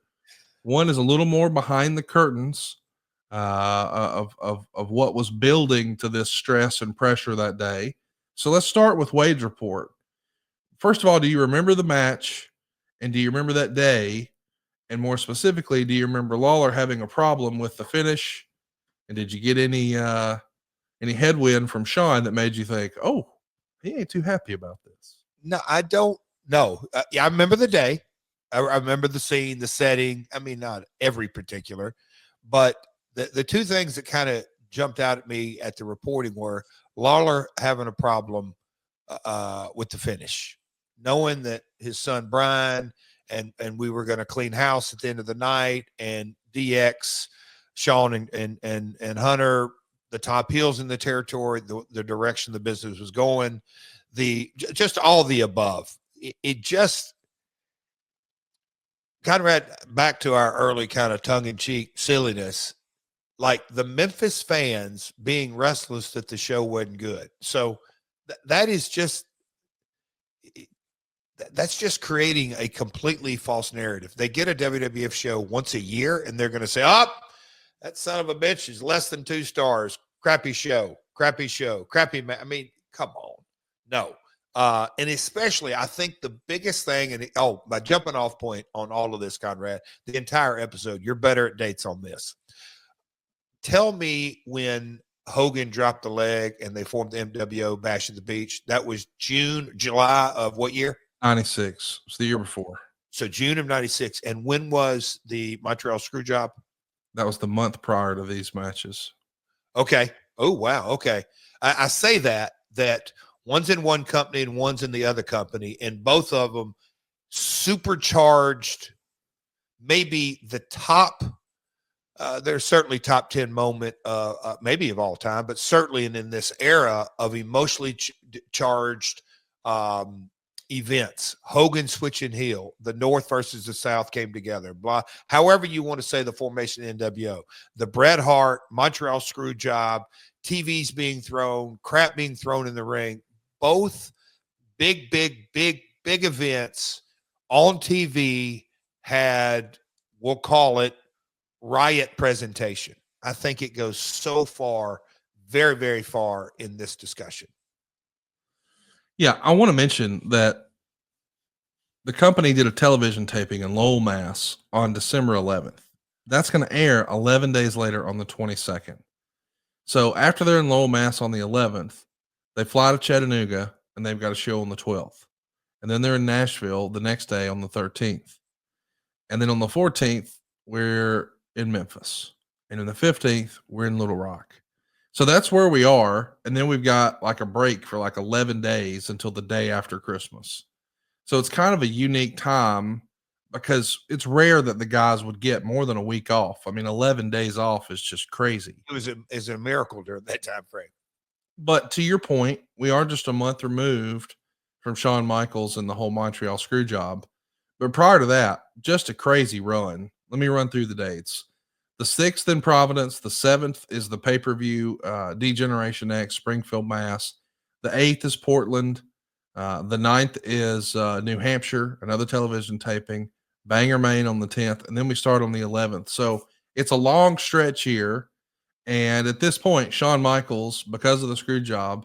One is a little more behind the curtains of what was building to this stress and pressure that day. So let's start with Wade's report. First of all, do you remember the match? And do you remember that day? And more specifically, do you remember Lawler having a problem with the finish? And did you get any headwind from Sean that made you think, oh, he ain't too happy about this? No, I don't know. Yeah, I remember the day. I remember the scene, the setting. I mean, not every particular, but the two things that kind of jumped out at me at the reporting were Lawler having a problem with the finish, knowing that his son Brian and we were going to clean house at the end of the night, and DX, Sean and Hunter, the top heels in the territory, the direction the business was going, just all the above. It just, Conrad, back to our early kind of tongue-in-cheek silliness, like the Memphis fans being restless that the show wasn't good. So that is just, that's just creating a completely false narrative. They get a WWF show once a year and they're going to say, oh, that son of a bitch is less than 2 stars. Crappy show, crappy show, crappy. I mean, come on. No. And especially, I think the biggest thing, and my jumping off point on all of this, Conrad, the entire episode, you're better at dates on this. Tell me when Hogan dropped the leg and they formed the MWO Bash at the Beach. That was July of what year? 96. It's the year before. So June of 96. And when was the Montreal Screwjob? That was the month prior to these matches. Okay. Oh, wow. Okay. I say that one's in one company and one's in the other company, and both of them supercharged, maybe the top, there's certainly top 10 moment, maybe of all time, but certainly in this era of emotionally charged events. Hogan switching heel, the North versus the South came together, blah, however you want to say the formation of NWO, the Bret Hart, Montreal Screwjob, TVs being thrown, crap being thrown in the ring, both big events on TV had, we'll call it, riot presentation. I think it goes so far, very, very far in this discussion. Yeah, I want to mention that the company did a television taping in Lowell, Mass on December 11th. That's going to air 11 days later on the 22nd. So after they're in Lowell, Mass on the 11th, they fly to Chattanooga and they've got a show on the 12th. And then they're in Nashville the next day on the 13th. And then on the 14th, we're in Memphis. And on the 15th, we're in Little Rock. So that's where we are. And then we've got like a break for like 11 days until the day after Christmas. So it's kind of a unique time because it's rare that the guys would get more than a week off. I mean, 11 days off is just crazy. It was a miracle during that time frame. But to your point, we are just a month removed from Shawn Michaels and the whole Montreal screw job. But prior to that, just a crazy run. Let me run through the dates. The 6th in Providence. The 7th is the pay-per-view D-Generation X, Springfield, Mass. The 8th is Portland. The 9th is New Hampshire, another television taping. Bangor, Maine on the 10th. And then we start on the 11th. So it's a long stretch here. And at this point, Shawn Michaels, because of the screw job,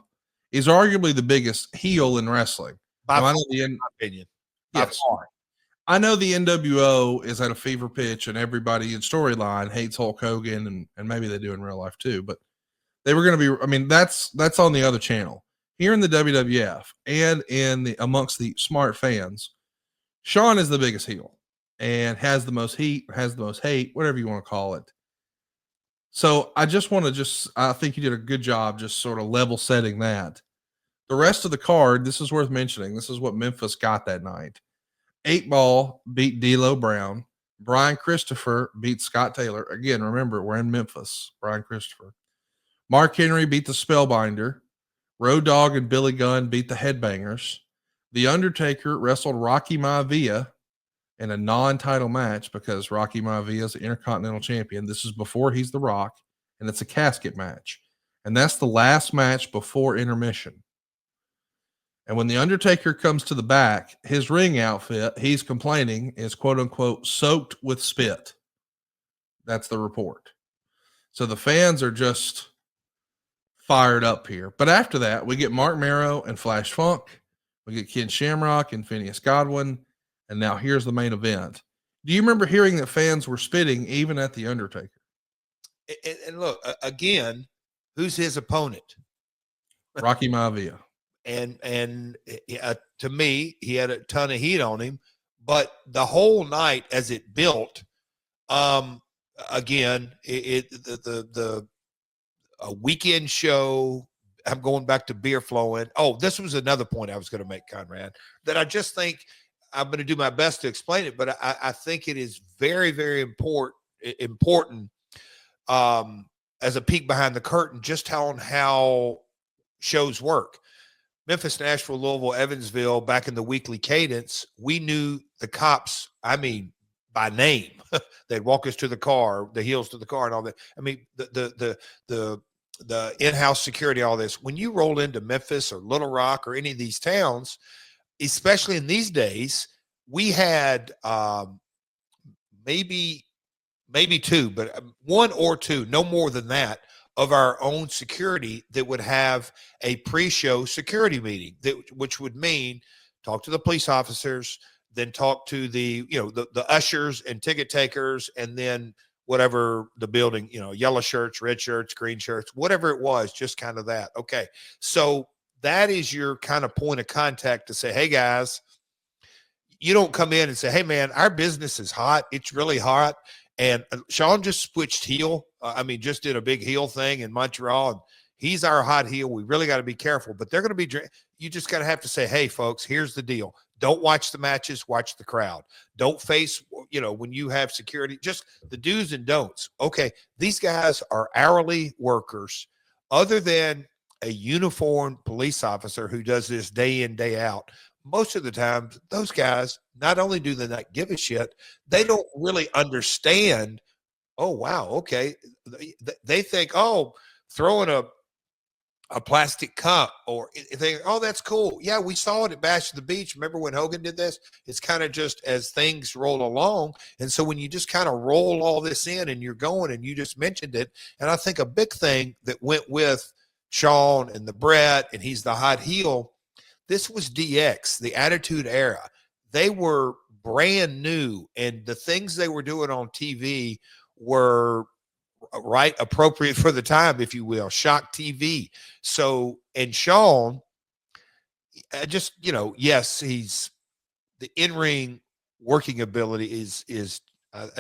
is arguably the biggest heel in wrestling. By Now, far, in my opinion. Yes. I know the NWO is at a fever pitch and everybody in storyline hates Hulk Hogan and maybe they do in real life too, but they were going to be, I mean, that's on the other channel. Here in the WWF and amongst the smart fans, Shawn is the biggest heel and has the most heat, has the most hate, whatever you want to call it. So I just want to I think you did a good job just sort of level setting that. The rest of the card, this is worth mentioning. This is what Memphis got that night. 8 Ball beat D'Lo Brown. Brian Christopher beat Scott Taylor. Again, remember, we're in Memphis. Brian Christopher. Mark Henry beat the Spellbinder. Road Dogg and Billy Gunn beat the Headbangers. The Undertaker wrestled Rocky Maivia in a non-title match because Rocky Maivia is the Intercontinental Champion. This is before he's The Rock, and it's a casket match. And that's the last match before intermission. And when the Undertaker comes to the back, his ring outfit, he's complaining, is quote unquote soaked with spit. That's the report. So the fans are just fired up here. But after that, we get Mark Marrow and Flash Funk. We get Ken Shamrock and Phineas Godwin. And now here's the main event. Do you remember hearing that fans were spitting even at the Undertaker? And look, again, who's his opponent? Rocky Maivia. And to me, he had a ton of heat on him. But the whole night as it built, again, a weekend show. I'm going back to beer flowing. Oh, this was another point I was going to make, Conrad, that I just think I'm going to do my best to explain it, but I think it is very, very important as a peek behind the curtain, just how shows work. Memphis, Nashville, Louisville, Evansville, back in the weekly cadence, we knew the cops, I mean, by name. They'd walk us to the car, the heels to the car and all that. I mean, the in-house security, all this. When you roll into Memphis or Little Rock or any of these towns, especially in these days, we had maybe two, but one or two, no more than that, of our own security that would have a pre-show security meeting, which would mean talk to the police officers, then talk to the ushers and ticket takers, and then whatever the building, yellow shirts, red shirts, green shirts, whatever it was, just kind of that. Okay. So that is your kind of point of contact to say, hey guys, you don't come in and say, hey man, our business is hot. It's really hot. And Sean just switched heel. Just did a big heel thing in Montreal, and he's our hot heel. We really got to be careful, but they're going to be, you just got to have to say, hey folks, here's the deal. Don't watch the matches, watch the crowd. Don't face, when you have security, just the do's and don'ts. Okay. These guys are hourly workers. Other than a uniformed police officer who does this day in, day out, most of the time, those guys, not only do they not give a shit, they don't really understand. Oh, wow. Okay. They think, oh, throwing a plastic cup, or they think, oh, that's cool. Yeah, we saw it at Bash at the Beach. Remember when Hogan did this? It's kind of just as things roll along. And so when you just kind of roll all this in and you're going, and you just mentioned it, and I think a big thing that went with Sean and the Brett, and he's the hot heel, this was DX, the Attitude Era. They were brand new, and the things they were doing on TV were appropriate for the time, if you will, shock TV. So, and Sean, yes, he's the in-ring working ability is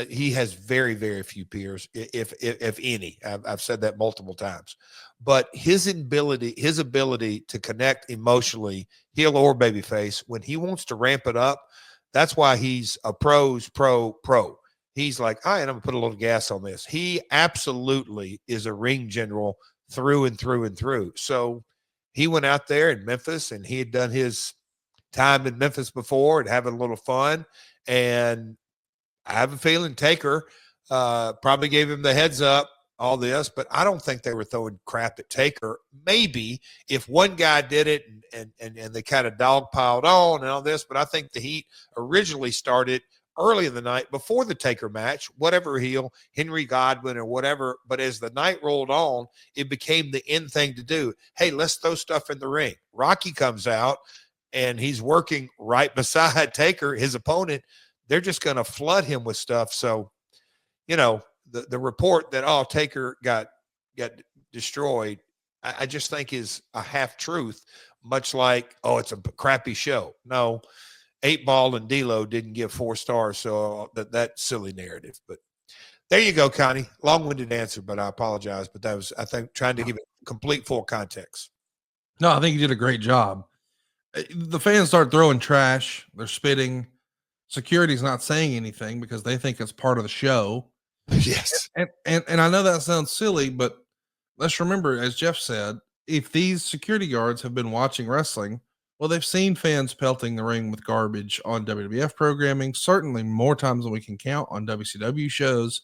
he has very, very few peers, if any. I've said that multiple times, but his ability to connect emotionally, heel or babyface, when he wants to ramp it up, that's why he's a pro's pro. He's like, all right, I'm gonna put a little gas on this. He absolutely is a ring general through and through and through. So he went out there in Memphis, and he had done his time in Memphis before and having a little fun. And I have a feeling Taker probably gave him the heads up, all this, but I don't think they were throwing crap at Taker. Maybe if one guy did it and they kind of dogpiled on and all this, but I think the heat originally started early in the night before the Taker match, whatever heel, Henry Godwin or whatever. But as the night rolled on, it became the end thing to do. Hey, let's throw stuff in the ring. Rocky comes out, and he's working right beside Taker, his opponent. They're just going to flood him with stuff. So, the report that, Taker got destroyed, I just think is a half truth, much like, it's a crappy show. No, 8-Ball and D-Lo didn't give 4 stars. So that's silly narrative, but there you go, Connie. Long-winded answer, but I apologize. But that was, I think, trying to give it complete full context. No, I think you did a great job. The fans start throwing trash. They're spitting. Security's not saying anything because they think it's part of the show. Yes. And I know that sounds silly, but let's remember, as Jeff said, if these security guards have been watching wrestling, well, they've seen fans pelting the ring with garbage on WWF programming, certainly more times than we can count on WCW shows.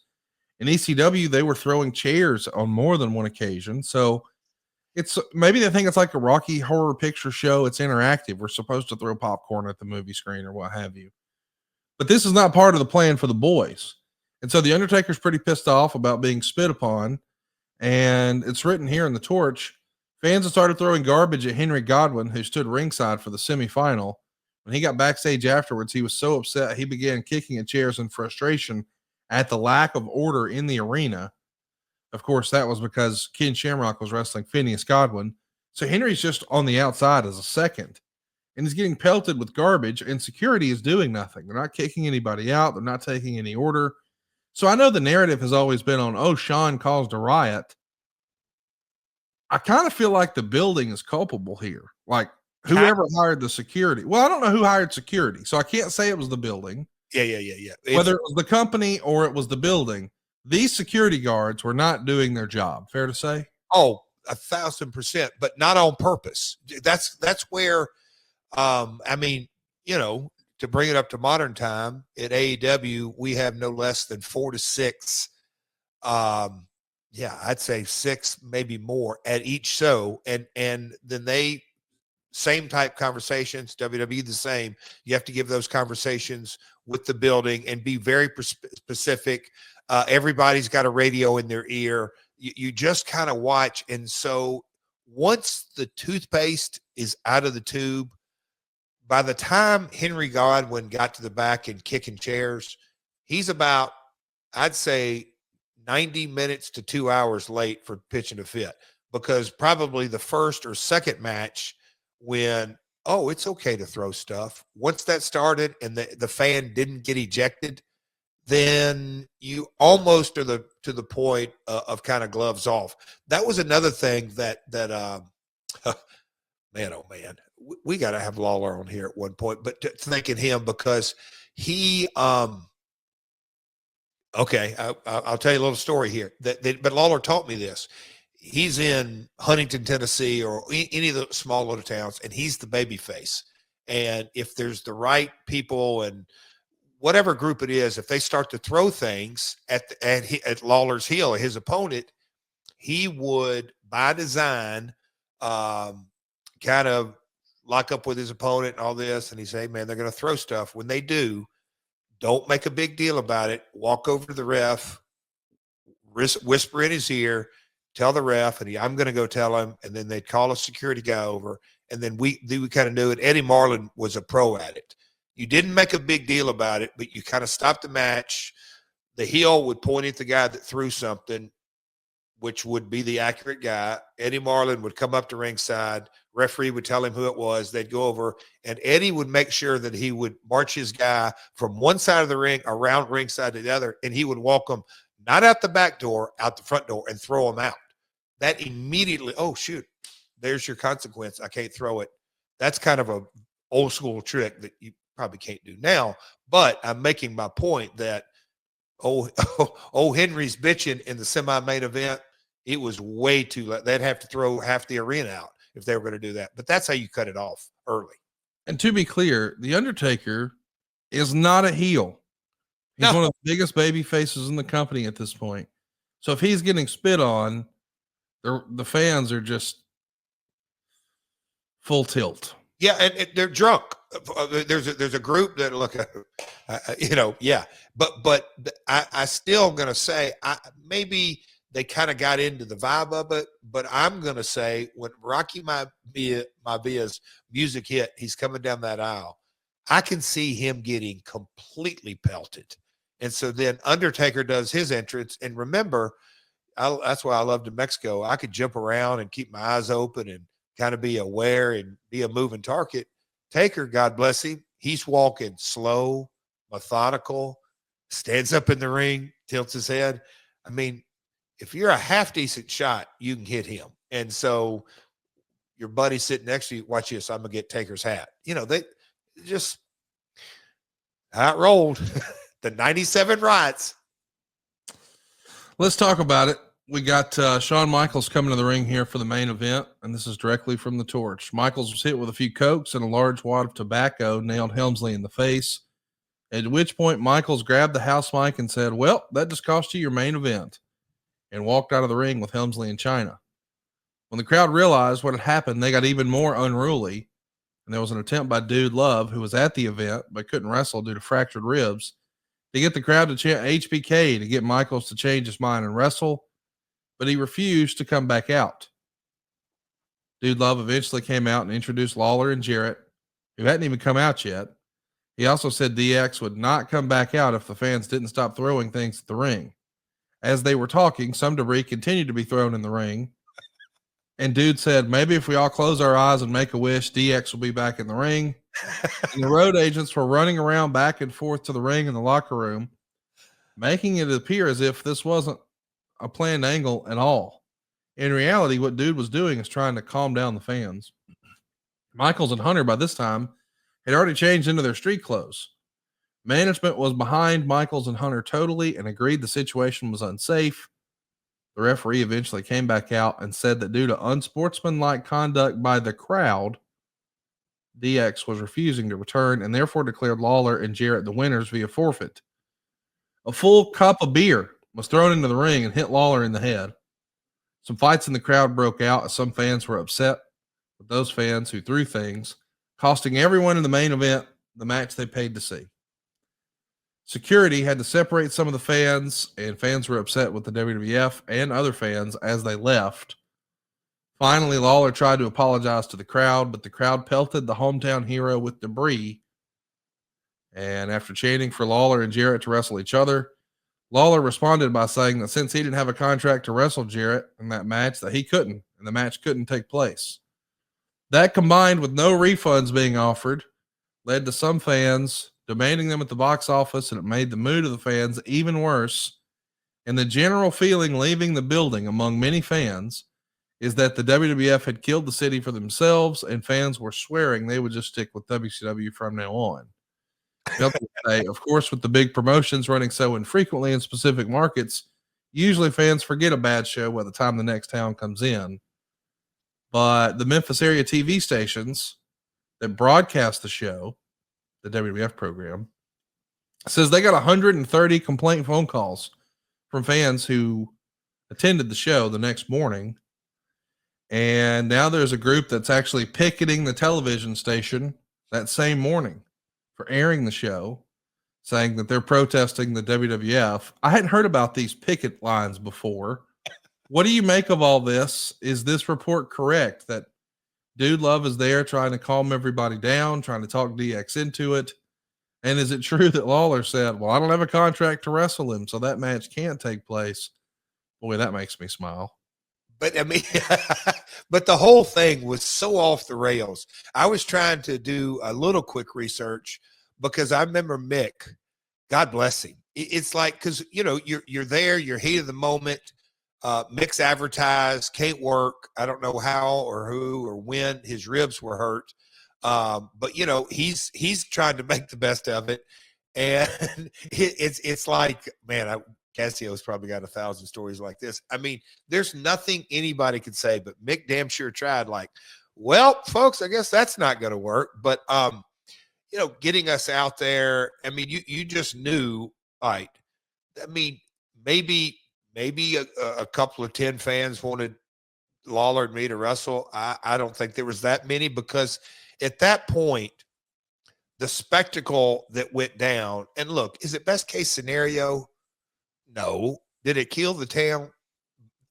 In ECW, they were throwing chairs on more than one occasion. So It's maybe they think it's like a Rocky Horror Picture Show. It's interactive. We're supposed to throw popcorn at the movie screen or what have you. But this is not part of the plan for the boys. And so the Undertaker's pretty pissed off about being spit upon. And it's written here in the torch. Fans have started throwing garbage at Henry Godwinn, who stood ringside for the semifinal. When he got backstage afterwards, he was so upset he began kicking at chairs in frustration at the lack of order in the arena. Of course, that was because Ken Shamrock was wrestling Phineas Godwinn. So Henry's just on the outside as a second. And he's getting pelted with garbage, and security is doing nothing. They're not kicking anybody out. They're not taking any order. So I know the narrative has always been on, oh, Sean caused a riot. I kind of feel like the building is culpable here. Like whoever hired the security. Well, I don't know who hired security, so I can't say it was the building. Yeah. Whether it was the company or it was the building, these security guards were not doing their job. Fair to say? Oh, 1,000%, but not on purpose. That's where, I mean, you know, to bring it up to modern time at AEW, we have no less than 4 to 6. Yeah, I'd say 6, maybe more at each show. And then they same type conversations, WWE the same. You have to give those conversations with the building and be very specific. Everybody's got a radio in their ear. You just kind of watch. And so once the toothpaste is out of the tube, by the time Henry Godwinn got to the back and kicking chairs, he's about, I'd say, 90 minutes to 2 hours late for pitching a fit, because probably the first or second match when, oh, it's okay to throw stuff. Once that started and the fan didn't get ejected, then you almost to the point of kind of gloves off. That was another thing that man, oh man, we got to have Lawler on here at one point, but thanking him because he, okay, I'll tell you a little story here. But Lawler taught me this. He's in Huntington, Tennessee, or any of the small little towns, and he's the baby face. And if there's the right people and whatever group it is, if they start to throw things at Lawler's heel, his opponent, he would, by design, kind of lock up with his opponent and all this. And he'd say, man, they're going to throw stuff. When they do, don't make a big deal about it. Walk over to the ref, whisper in his ear, tell the ref, and I'm going to go tell him. And then they'd call a security guy over. And then we kind of knew it. Eddie Marlin was a pro at it. You didn't make a big deal about it, but you kind of stopped the match. The heel would point at the guy that threw something, which would be the accurate guy. Eddie Marlin would come up to ringside. Referee would tell him who it was. They'd go over, and Eddie would make sure that he would march his guy from one side of the ring around ringside to the other, and he would walk him not out the back door, out the front door, and throw him out. That immediately, oh, shoot, there's your consequence. I can't throw it. That's kind of a old school trick that you probably can't do now, but I'm making my point that, oh, Henry's bitching in the semi-main event. It was way too late. They'd have to throw half the arena out if they were going to do that. But that's how you cut it off early. And to be clear, The Undertaker is not a heel. He's one of the biggest baby faces in the company at this point. So if he's getting spit on, the fans are just full tilt. Yeah, and they're drunk. There's a group that look, yeah. But I still gonna say maybe they kind of got into the vibe of it. But I'm gonna say when Rocky Maivaia's music hit, he's coming down that aisle. I can see him getting completely pelted, and so then Undertaker does his entrance. And remember, that's why I loved in Mexico. I could jump around and keep my eyes open and kind of be aware and be a moving target. Taker, God bless him, he's walking slow, methodical, stands up in the ring, tilts his head. I mean, if you're a half decent shot, you can hit him. And so your buddy sitting next to you, watch this, I'm gonna get Taker's hat. They just how it rolled. The 97 Riots. Let's talk about it. We got Shawn Michaels coming to the ring here for the main event, and this is directly from the torch. Michaels was hit with a few cokes and a large wad of tobacco nailed Helmsley in the face, at which point Michaels grabbed the house mic and said, well, that just cost you your main event, and walked out of the ring with Helmsley in China. When the crowd realized what had happened, they got even more unruly, and there was an attempt by Dude Love, who was at the event but couldn't wrestle due to fractured ribs, to get the crowd to chant HBK to get Michaels to change his mind and wrestle, but he refused to come back out. Dude Love eventually came out and introduced Lawler and Jarrett, who hadn't even come out yet. He also said DX would not come back out if the fans didn't stop throwing things at the ring. As they were talking, some debris continued to be thrown in the ring. And Dude said, maybe if we all close our eyes and make a wish, DX will be back in the ring. And the road agents were running around back and forth to the ring in the locker room, making it appear as if this wasn't a planned angle at all. In reality, what Dude was doing is trying to calm down the fans. Michaels and Hunter, by this time, had already changed into their street clothes. Management was behind Michaels and Hunter totally and agreed the situation was unsafe. The referee eventually came back out and said that due to unsportsmanlike conduct by the crowd, DX was refusing to return and therefore declared Lawler and Jarrett the winners via forfeit. A full cup of beer was thrown into the ring and hit Lawler in the head. Some fights in the crowd broke out as some fans were upset with those fans who threw things, costing everyone in the main event the match they paid to see. Security had to separate some of the fans, and fans were upset with the WWF and other fans as they left. Finally, Lawler tried to apologize to the crowd, but the crowd pelted the hometown hero with debris. And after chanting for Lawler and Jarrett to wrestle each other, Lawler responded by saying that since he didn't have a contract to wrestle Jarrett in that match, that he couldn't, and the match couldn't take place. That, combined with no refunds being offered, led to some fans demanding them at the box office, and it made the mood of the fans even worse. And the general feeling leaving the building among many fans is that the WWF had killed the city for themselves, and fans were swearing they would just stick with WCW from now on. Of course, with the big promotions running so infrequently in specific markets, usually fans forget a bad show by the time the next town comes in. But the Memphis area TV stations that broadcast the show, the WWF program, says they got 130 complaint phone calls from fans who attended the show the next morning. And now there's a group that's actually picketing the television station that same morning for airing the show, saying that they're protesting the WWF. I hadn't heard about these picket lines before. What do you make of all this? Is this report correct that Dude Love is there trying to calm everybody down, trying to talk DX into it? And is it true that Lawler said, well, I don't have a contract to wrestle him, so that match can't take place? Boy, that makes me smile. But I mean, but the whole thing was so off the rails. I was trying to do a little quick research because I remember Mick, God bless him. It's like, because, you know, you're there, you're heat of the moment. Mick's advertised, can't work. I don't know how or who or when his ribs were hurt. But you know, he's trying to make the best of it. And it's like, man, Cassio's probably got 1,000 stories like this. I mean, there's nothing anybody could say, but Mick damn sure tried. Like, well, folks, I guess that's not going to work. But you know, getting us out there. I mean, you just knew, right? I mean, maybe a couple of 10 fans wanted Lawler and me to wrestle. I don't think there was that many, because at that point, the spectacle that went down. And look, is it best case scenario? No. Did it kill the town?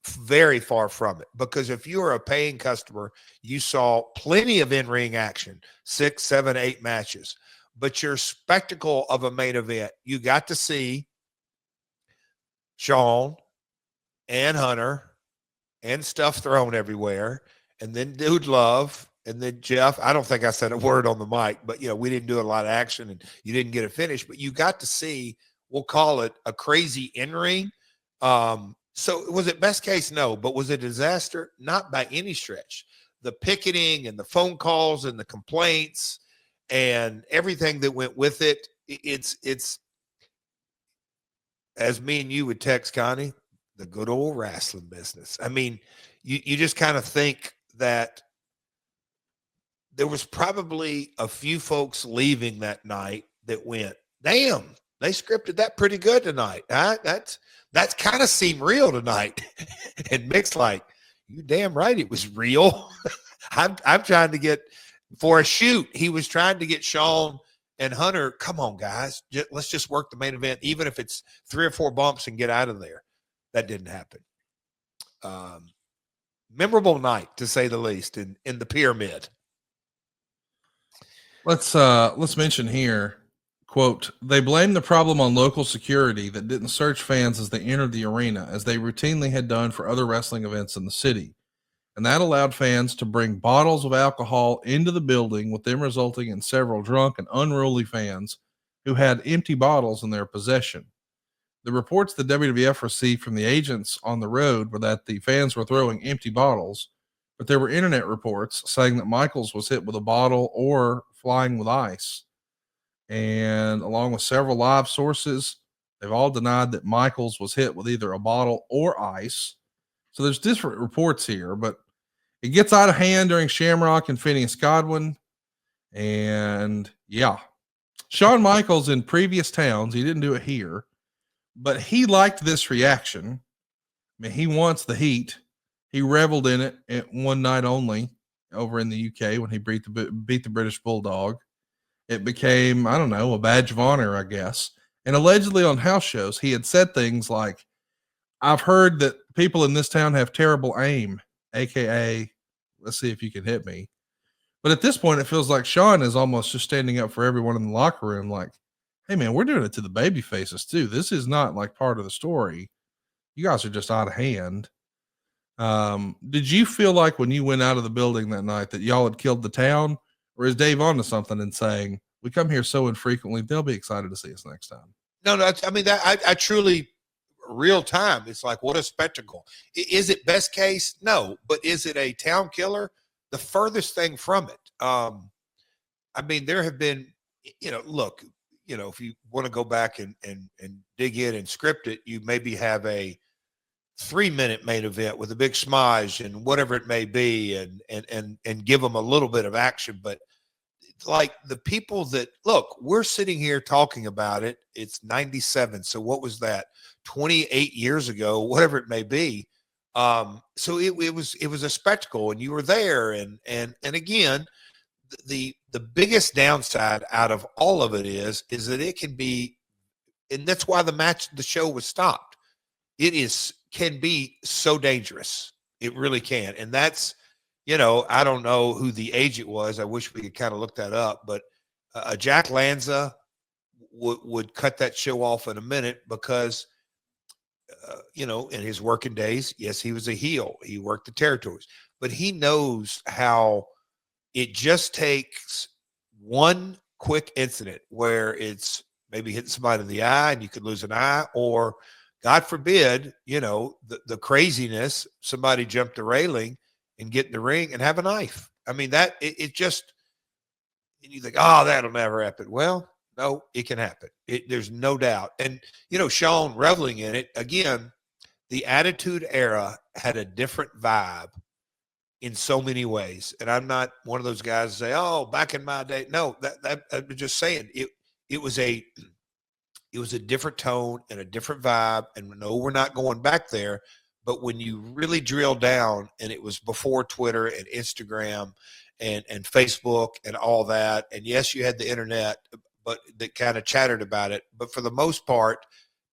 Very far from it. Because if you were a paying customer, you saw plenty of in-ring action, 6, 7, 8 matches. But your spectacle of a main event, you got to see Shawn and Hunter and stuff thrown everywhere. And then Dude Love, and then Jeff. I don't think I said a word on the mic, but, you know, we didn't do a lot of action and you didn't get it finished. But you got to see, we'll call it a crazy in-ring. So was it best case? No. But was it a disaster? Not by any stretch. The picketing and the phone calls and the complaints and everything that went with it, it's as me and you would text Connie, the good old wrestling business. I mean, you just kind of think that there was probably a few folks leaving that night that went, damn, they scripted that pretty good tonight. Huh? That's kind of seemed real tonight. And Mick's like, You damn right it was real. I'm trying to get for a shoot. He was trying to get Sean and Hunter. Come on, guys, let's just work the main event, even if it's 3 or 4 bumps, and get out of there. That didn't happen. Memorable night, to say the least, in the pyramid. Let's mention here, quote, they blame the problem on local security that didn't search fans as they entered the arena, as they routinely had done for other wrestling events in the city. And that allowed fans to bring bottles of alcohol into the building, with them resulting in several drunk and unruly fans who had empty bottles in their possession. The reports the WWF received from the agents on the road were that the fans were throwing empty bottles, but there were internet reports saying that Michaels was hit with a bottle or flying with ice. And along with several live sources, they've all denied that Michaels was hit with either a bottle or ice. So there's different reports here, but it gets out of hand during Shamrock and Phineas Godwin. And yeah, Shawn Michaels in previous towns, he didn't do it here, but he liked this reaction. I mean, he wants the heat. He reveled in it at one night only over in the UK when he beat the British Bulldog. It became, I don't know, a badge of honor, I guess. And allegedly on house shows, he had said things like, I've heard that people in this town have terrible aim, AKA, let's see if you can hit me. But at this point, it feels like Shawn is almost just standing up for everyone in the locker room, like, hey, man, we're doing it to the baby faces too. This is not like part of the story. You guys are just out of hand. Did you feel like when you went out of the building that night that y'all had killed the town? Or is Dave onto something and saying, we come here so infrequently, they'll be excited to see us next time? No, I mean, I truly, real time, it's like, what a spectacle. Is it best case? No. But is it a town killer? The furthest thing from it. I mean, there have been, look, if you want to go back and dig in and script it, you maybe have a 3-minute main event with a big smudge and whatever it may be, and give them a little bit of action. But like the people that look, we're sitting here talking about it. It's 97. So what was that? 28 years ago, whatever it may be. So it was a spectacle, and you were there. And again, the biggest downside out of all of it is that it can be, and that's why the show was stopped. Can be so dangerous. It really can. And that's, I don't know who the agent was. I wish we could kind of look that up, but Jack Lanza would cut that show off in a minute because, in his working days, yes, he was a heel. He worked the territories, but he knows how it just takes one quick incident where it's maybe hitting somebody in the eye and you could lose an eye, or God forbid, the craziness, somebody jumped the railing and get in the ring and have a knife. I mean, that it just, and you think, oh, that'll never happen. Well, no, it can happen. There's no doubt. And, Shawn reveling in it, again, the Attitude Era had a different vibe in so many ways. And I'm not one of those guys that say, oh, back in my day. No, that I'm just saying it was a different tone and a different vibe. And no, we're not going back there. But when you really drill down, and it was before Twitter and Instagram and Facebook and all that. And yes, you had the internet, but that kind of chattered about it. But for the most part,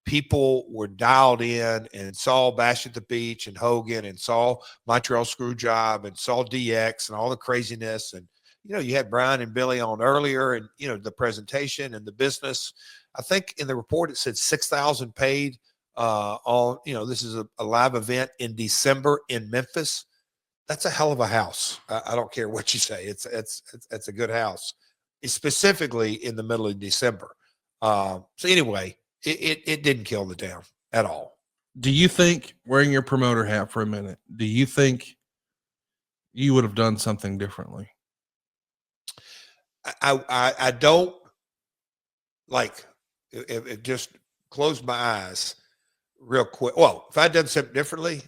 people were dialed in and saw Bash at the Beach and Hogan and saw Montreal Screwjob and saw DX and all the craziness. And, you had Brian and Billy on earlier, and, the presentation and the business. I think in the report, it said 6,000 paid on, this is a live event in December in Memphis. That's a hell of a house. I don't care what you say. It's a good house, specifically in the middle of December. So anyway, it didn't kill the town at all. Do you think, wearing your promoter hat for a minute, do you think you would have done something differently? I don't, like, if just close my eyes real quick. Well, if I'd done something differently,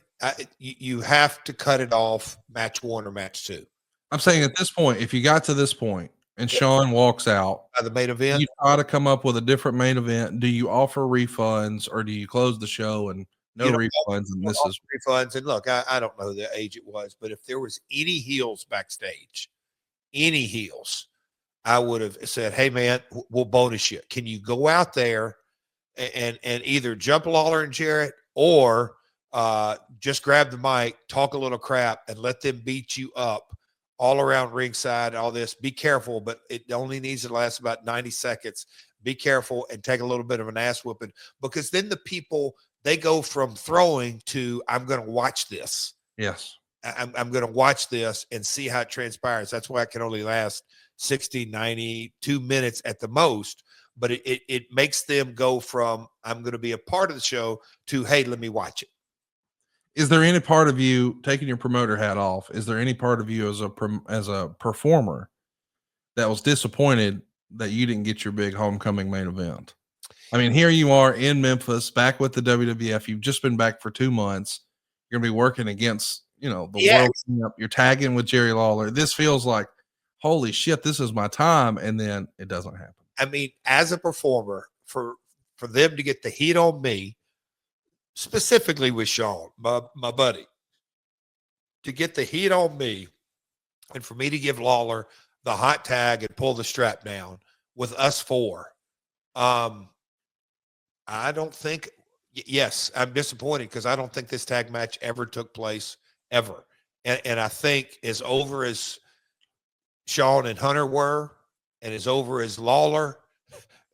you have to cut it off match 1 or match 2. I'm saying at this point, if you got to this point and Shawn walks out by the main event, you try to come up with a different main event. Do you offer refunds, or do you close the show and No You know, refunds, and this is refunds. And look, I don't know the age it was, but if there was any heels backstage, any heels, I would have said, "Hey, man, we'll bonus you. Can you go out there and either jump Lawler and Jarrett, or just grab the mic, talk a little crap, and let them beat you up all around ringside, all this. Be careful, but it only needs to last about 90 seconds. Be careful and take a little bit of an ass whooping, because then the people, they go from throwing to, I'm going to watch this. yes. I'm going to watch this and see how it transpires. That's why it can only last 60, 92 minutes at the most. But it makes them go from, I'm going to be a part of the show, to, hey, let me watch it. Is there any part of you, taking your promoter hat off, is there any part of you as a performer that was disappointed that you didn't get your big homecoming main event? I mean, here you are in Memphis, back with the WWF. You've just been back for 2 months. You're gonna be working against, the world. You're tagging with Jerry Lawler. This feels like, holy shit, this is my time, and then it doesn't happen. I mean, as a performer, for them to get the heat on me, specifically with Sean, my buddy, to get the heat on me, and for me to give Lawler the hot tag and pull the strap down with us four, I don't think, yes, I'm disappointed, because I don't think this tag match ever took place, ever. And I think as over as Sean and Hunter were, and as over as Lawler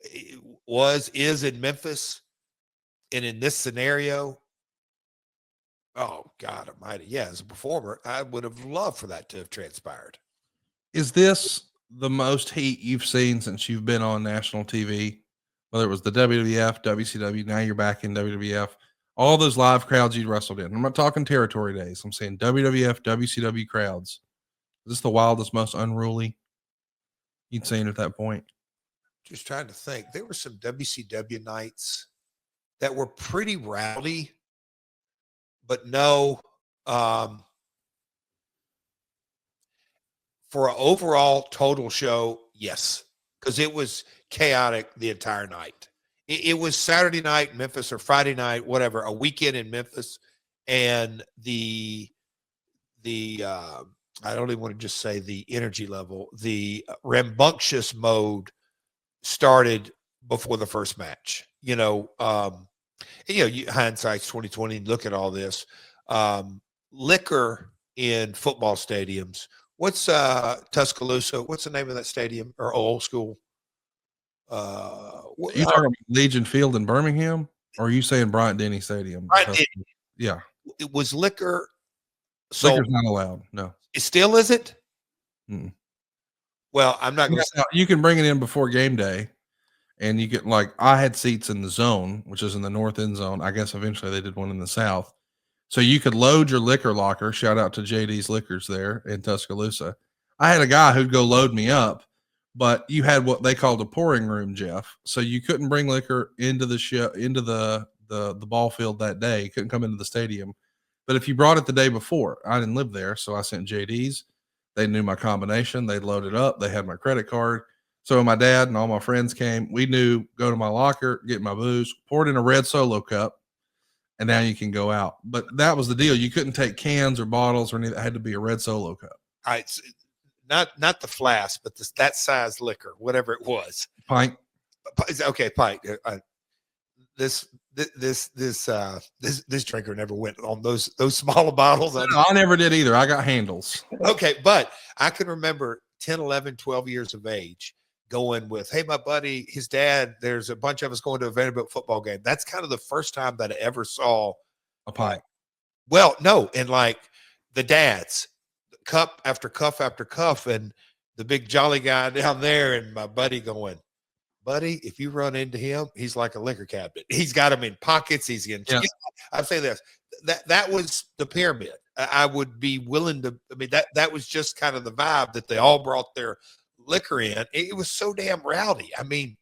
is in Memphis, and in this scenario, oh God Almighty, yeah, as a performer, I would have loved for that to have transpired. Is this the most heat you've seen since you've been on national TV? Whether it was the WWF, WCW, now you're back in WWF, all those live crowds you wrestled in. I'm not talking territory days. I'm saying WWF, WCW crowds. Is this the wildest, most unruly you'd seen at that point? Just trying to think. There were some WCW nights that were pretty rowdy, but no, for an overall total show, yes, because it was chaotic the entire night. It was Saturday night in Memphis, or Friday night, whatever, a weekend in Memphis, and the I don't even want to just say the energy level, the rambunctious mode started before the first match. Hindsight's 2020. Look at all this liquor in football stadiums. What's Tuscaloosa? What's the name of that stadium, or old school? You talking about Legion Field in Birmingham, or are you saying Bryant Denny Stadium? Yeah, it was liquor. So liquor's not allowed. No, it still isn't. Mm-mm. Well, I'm not going to say. You can bring it in before game day, and you get, like, I had seats in the zone, which is in the north end zone. I guess eventually they did one in the south. So you could load your liquor locker. Shout out to JD's Liquors there in Tuscaloosa. I had a guy who'd go load me up, but you had what they called a pouring room, Jeff. So you couldn't bring liquor into the ball field that day. You couldn't come into the stadium. But if you brought it the day before, I didn't live there, so I sent JD's. They knew my combination. They'd load it up. They had my credit card. So when my dad and all my friends came, we knew, go to my locker, get my booze, pour it in a red Solo cup, and now you can go out. But that was the deal. You couldn't take cans or bottles or anything. It had to be a red Solo cup. All right, so not the flask, but that size liquor, whatever it was. Pint. Okay, pint. This drinker never went on those smaller bottles. No, I never did either. I got handles. Okay, but I can remember 10, 11, 12 years of age going with, hey, my buddy, his dad, there's a bunch of us going to a Vanderbilt football game. That's kind of the first time that I ever saw a pint. Well, no, and like the dads, cup after cup after cup, and the big jolly guy down there, and my buddy going, buddy, if you run into him, he's like a liquor cabinet. He's got them in pockets. He's in. Yeah. I'd say this. That was the pyramid. I would be willing to. I mean, that was just kind of the vibe that they all brought their liquor in. It was so damn rowdy. I mean,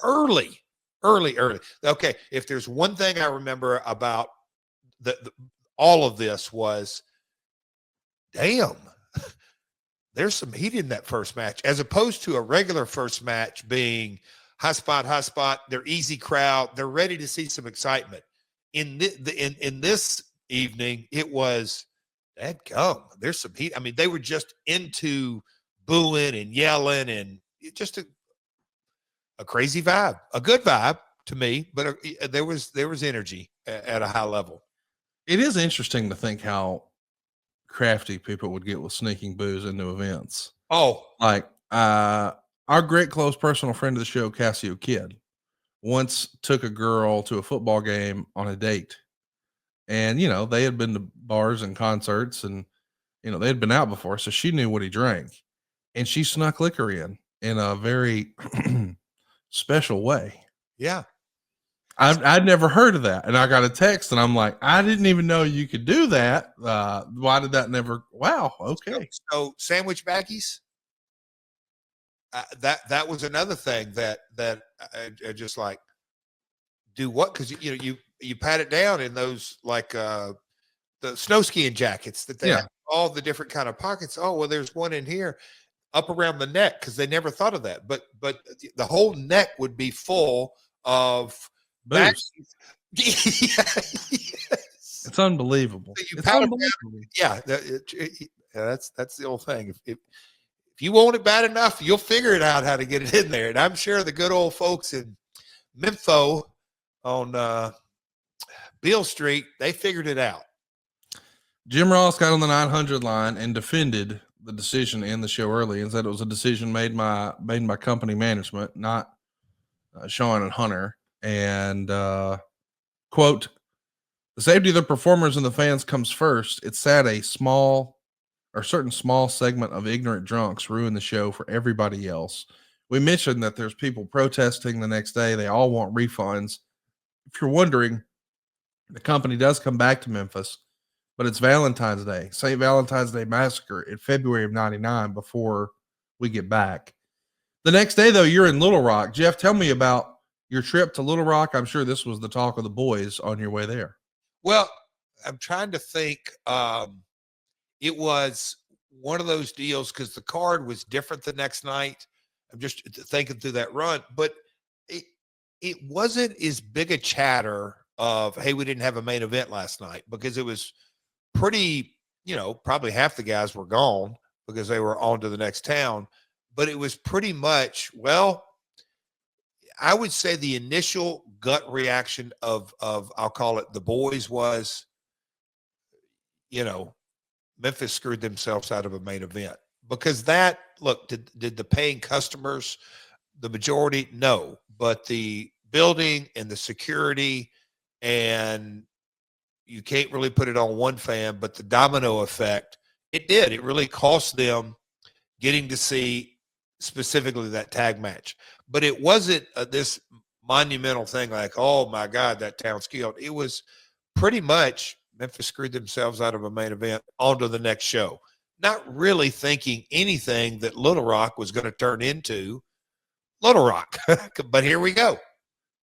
early. Okay, if there's one thing I remember about all of this was, damn, there's some heat in that first match, as opposed to a regular first match being high spot, they're easy crowd, they're ready to see some excitement. In this evening, it was dadgum. There's some heat. I mean, they were just into booing and yelling, and just a crazy vibe, a good vibe to me, but there was energy at a high level. It is interesting to think how crafty people would get with sneaking booze into events. Oh, Like our great close personal friend of the show, Cassio Kidd, once took a girl to a football game on a date. And, they had been to bars and concerts and, they had been out before. So she knew what he drank. And she snuck liquor in a very special way. yeah. I'd never heard of that. And I got a text and I'm like, I didn't even know you could do that. Why did that never? Wow. Okay. So sandwich baggies. That was another thing that I just like do what? Cause you pat it down in those like, the snow skiing jackets that they have all the different kind of pockets. Oh, well, there's one in here up around the neck. Cause they never thought of that, but the whole neck would be full of Booze. Yes. It's unbelievable. So It's unbelievable. That's the old thing. If you want it bad enough, you'll figure it out how to get it in there. And I'm sure the good old folks in Mempho on Beale Street, they figured it out. Jim Ross got on the 900 line and defended the decision to end the show early and said it was a decision made by company management, not Sean and Hunter. And quote, the safety of the performers and the fans comes first. It's sad a certain small segment of ignorant drunks ruin the show for everybody else. We mentioned that there's people protesting the next day. They all want refunds. If you're wondering, the company does come back to Memphis, but it's Valentine's Day, St. Valentine's Day Massacre in February of 99 before we get back. The next day, though, you're in Little Rock. Jeff, tell me about your trip to Little Rock. I'm sure this was the talk of the boys on your way there. Well, I'm trying to think. It was one of those deals because the card was different the next night. I'm just thinking through that run, but it wasn't as big a chatter of, hey, we didn't have a main event last night, because it was pretty, probably half the guys were gone because they were on to the next town. But it was pretty much, well, I would say the initial gut reaction of I'll call it the boys was, Memphis screwed themselves out of a main event, because did the paying customers, the majority? No, but the building and the security, and you can't really put it on one fan, but the domino effect, it really cost them getting to see specifically that tag match. But it wasn't this monumental thing like, oh my God, that town's killed. It was pretty much Memphis screwed themselves out of a main event, on to the next show. Not really thinking anything that Little Rock was going to turn into Little Rock. But here we go.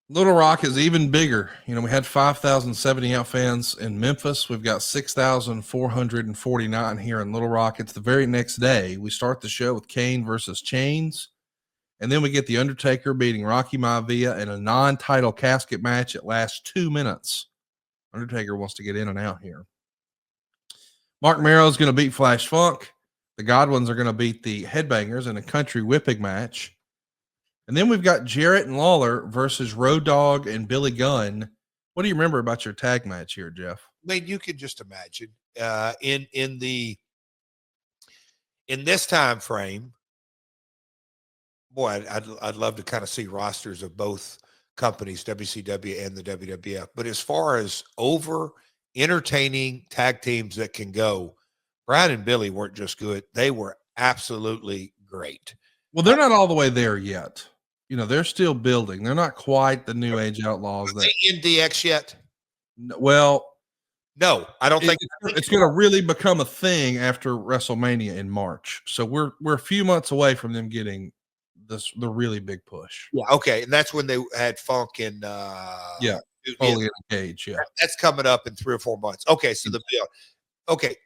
Little Rock is even bigger. We had 5,070 out fans in Memphis. We've got 6,449 here in Little Rock. It's the very next day. We start the show with Kane versus Chains. And then we get The Undertaker beating Rocky Maivia in a non-title casket match. It lasts 2 minutes. Undertaker wants to get in and out here. Mark Merrow is going to beat Flash Funk. The Godwins are going to beat the Headbangers in a country whipping match. And then we've got Jarrett and Lawler versus Road Dogg and Billy Gunn. What do you remember about your tag match here, Jeff? I mean, you could just imagine in this time frame, boy, I'd love to kind of see rosters of both companies, WCW and the WWF. But as far as entertaining tag teams that can go, Brian and Billy weren't just good. They were absolutely great. Well, they're not all the way there yet. They're still building. They're not quite the New Age Outlaws. Are they in DX yet? Well, no, I don't think it's going to really become a thing after WrestleMania in March. So we're a few months away from them getting the really big push. Yeah, okay, and that's when they had Funk and Foley in a cage. Yeah, that's coming up in 3 or 4 months. Okay, so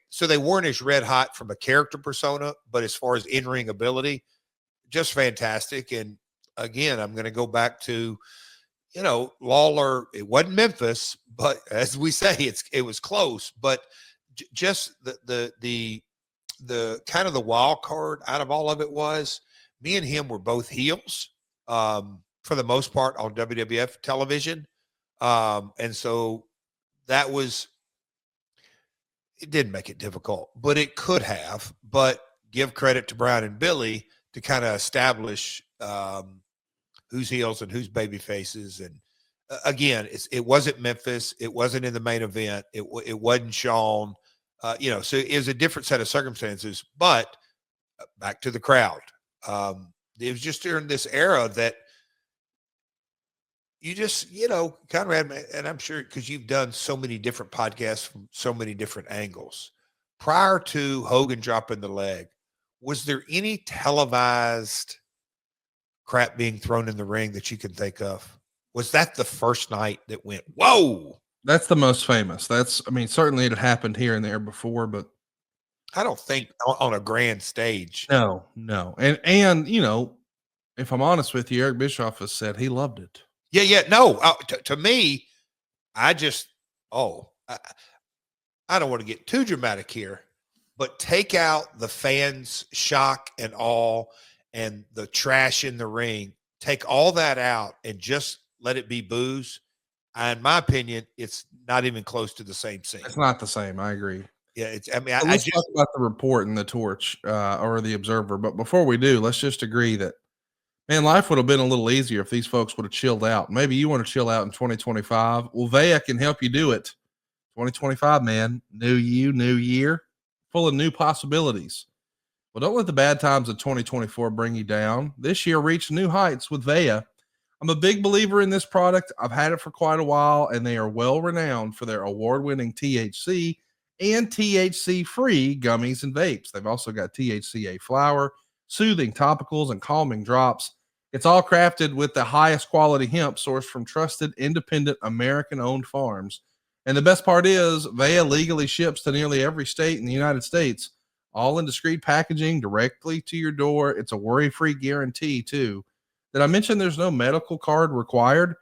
so they weren't as red hot from a character persona, but as far as in-ring ability, just fantastic. And again, I'm going to go back to Lawler, it wasn't Memphis, but as we say, it was close. But just the kind of the wild card out of all of it was me and him were both heels for the most part on WWF television. And so that was, it didn't make it difficult, but it could have. But give credit to Brian and Billy to kind of establish who's heels and who's baby faces. And again, it wasn't Memphis. It wasn't in the main event. It wasn't Shawn. So it was a different set of circumstances. But back to the crowd. It was just during this era that you just, Conrad, and I'm sure because you've done so many different podcasts from so many different angles. Prior to Hogan dropping the leg, was there any televised crap being thrown in the ring that you can think of? Was that the first night that went, whoa? That's the most famous. Certainly it had happened here and there before, but I don't think on a grand stage. No. And if I'm honest with you, Eric Bischoff has said he loved it. Yeah. No, to me, I don't want to get too dramatic here, but take out the fans' shock and awe and the trash in the ring, take all that out and just let it be booze. In my opinion, it's not even close to the same scene. It's not the same. I agree. Yeah. Let's talk about the report and the torch or the observer. But before we do, let's just agree that, man, life would have been a little easier if these folks would have chilled out. Maybe you want to chill out in 2025. Well, Vea can help you do it. 2025, man. New you, new year, full of new possibilities. Well, don't let the bad times of 2024 bring you down. This year reached new heights with Vea. I'm a big believer in this product. I've had it for quite a while, and they are well renowned for their award-winning THC and THC-free gummies and vapes. They've also got THCA flower, soothing topicals, and calming drops. It's all crafted with the highest quality hemp sourced from trusted, independent, American-owned farms. And the best part is, Vea legally ships to nearly every state in the United States, all in discreet packaging directly to your door. It's a worry-free guarantee, too. Did I mention there's no medical card required?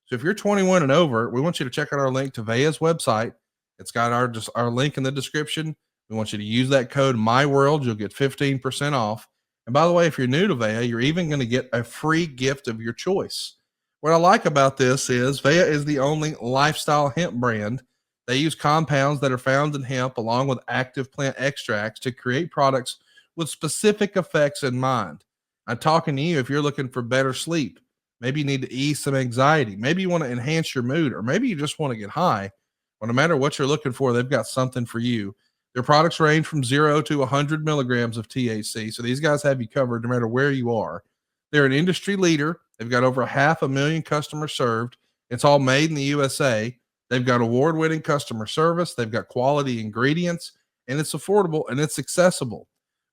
So if you're 21 and over, we want you to check out our link to Vea's website. It's got our link in the description. We want you to use that code MyWorld. You'll get 15% off. And by the way, if you're new to Vea, you're even going to get a free gift of your choice. What I like about this is Vea is the only lifestyle hemp brand. They use compounds that are found in hemp along with active plant extracts to create products with specific effects in mind. I'm talking to you if you're looking for better sleep. Maybe you need to ease some anxiety. Maybe you want to enhance your mood, or maybe you just want to get high. Well, no matter what you're looking for, they've got something for you. Their products range from 0 to 100 milligrams of THC. So these guys have you covered no matter where you are. They're an industry leader. They've got over 500,000 customers served. It's all made in the USA. They've got award-winning customer service. They've got quality ingredients, and it's affordable and it's accessible.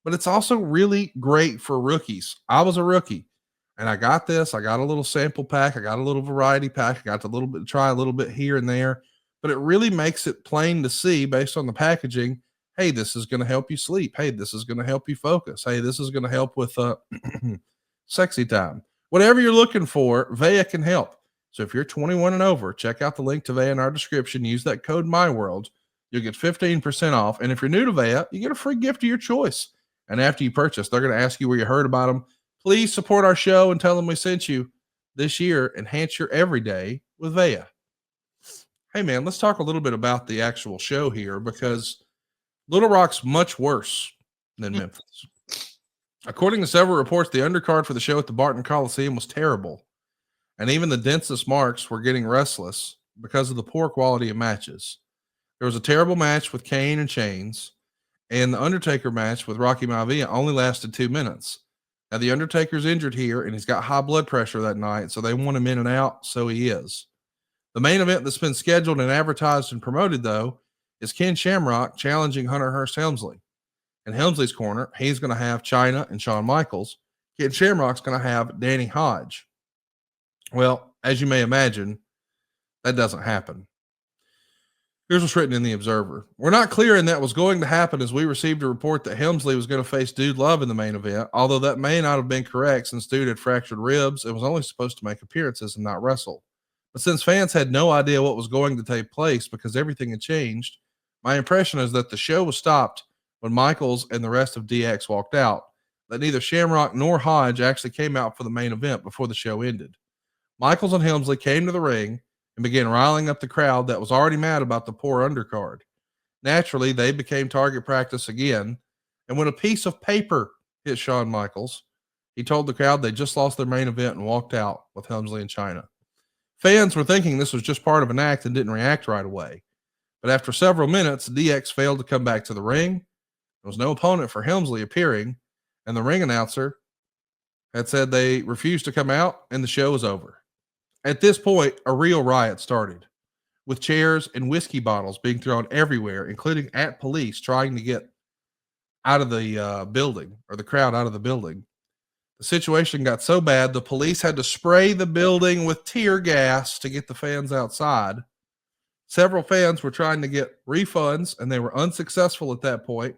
But it's also really great for rookies. I was a rookie, and I got this. I got a little sample pack. I got a little variety pack. I got to try a little bit here and there. But it really makes it plain to see based on the packaging. Hey, this is going to help you sleep. Hey, this is going to help you focus. Hey, this is going to help with sexy time. Whatever you're looking for, Vea can help. So if you're 21 and over, check out the link to Vea in our description. Use that code MyWorld. You'll get 15% off. And if you're new to Vea, you get a free gift of your choice. And after you purchase, they're going to ask you where you heard about them. Please support our show and tell them we sent you. This year, enhance your everyday with Vea. Hey, man, let's talk a little bit about the actual show here, because Little Rock's much worse than Memphis. According to several reports, the undercard for the show at the Barton Coliseum was terrible. And even the densest marks were getting restless because of the poor quality of matches. There was a terrible match with Kane and Chains, and the Undertaker match with Rocky Maivia only lasted 2 minutes. Now, the Undertaker's injured here, and he's got high blood pressure that night, so they want him in and out, so he is. The main event that's been scheduled and advertised and promoted, though, is Ken Shamrock challenging Hunter Hearst Helmsley. In Helmsley's corner, he's going to have Chyna and Shawn Michaels. Ken Shamrock's going to have Danny Hodge. Well, as you may imagine, that doesn't happen. Here's what's written in the Observer. We're not clear in that was going to happen, as we received a report that Helmsley was going to face Dude Love in the main event, although that may not have been correct since Dude had fractured ribs and was only supposed to make appearances and not wrestle. But since fans had no idea what was going to take place because everything had changed, my impression is that the show was stopped when Michaels and the rest of DX walked out, that neither Shamrock nor Hodge actually came out for the main event before the show ended. Michaels and Helmsley came to the ring and began riling up the crowd that was already mad about the poor undercard. Naturally, they became target practice again, and when a piece of paper hit Shawn Michaels, he told the crowd they just lost their main event and walked out with Helmsley and Chyna. Fans were thinking this was just part of an act and didn't react right away. But after several minutes, DX failed to come back to the ring. There was no opponent for Helmsley appearing, and the ring announcer had said they refused to come out, and the show was over. At this point, a real riot started, with chairs and whiskey bottles being thrown everywhere, including at police trying to get out of the building, or the crowd out of the building. The situation got so bad, the police had to spray the building with tear gas to get the fans outside. Several fans were trying to get refunds, and they were unsuccessful at that point.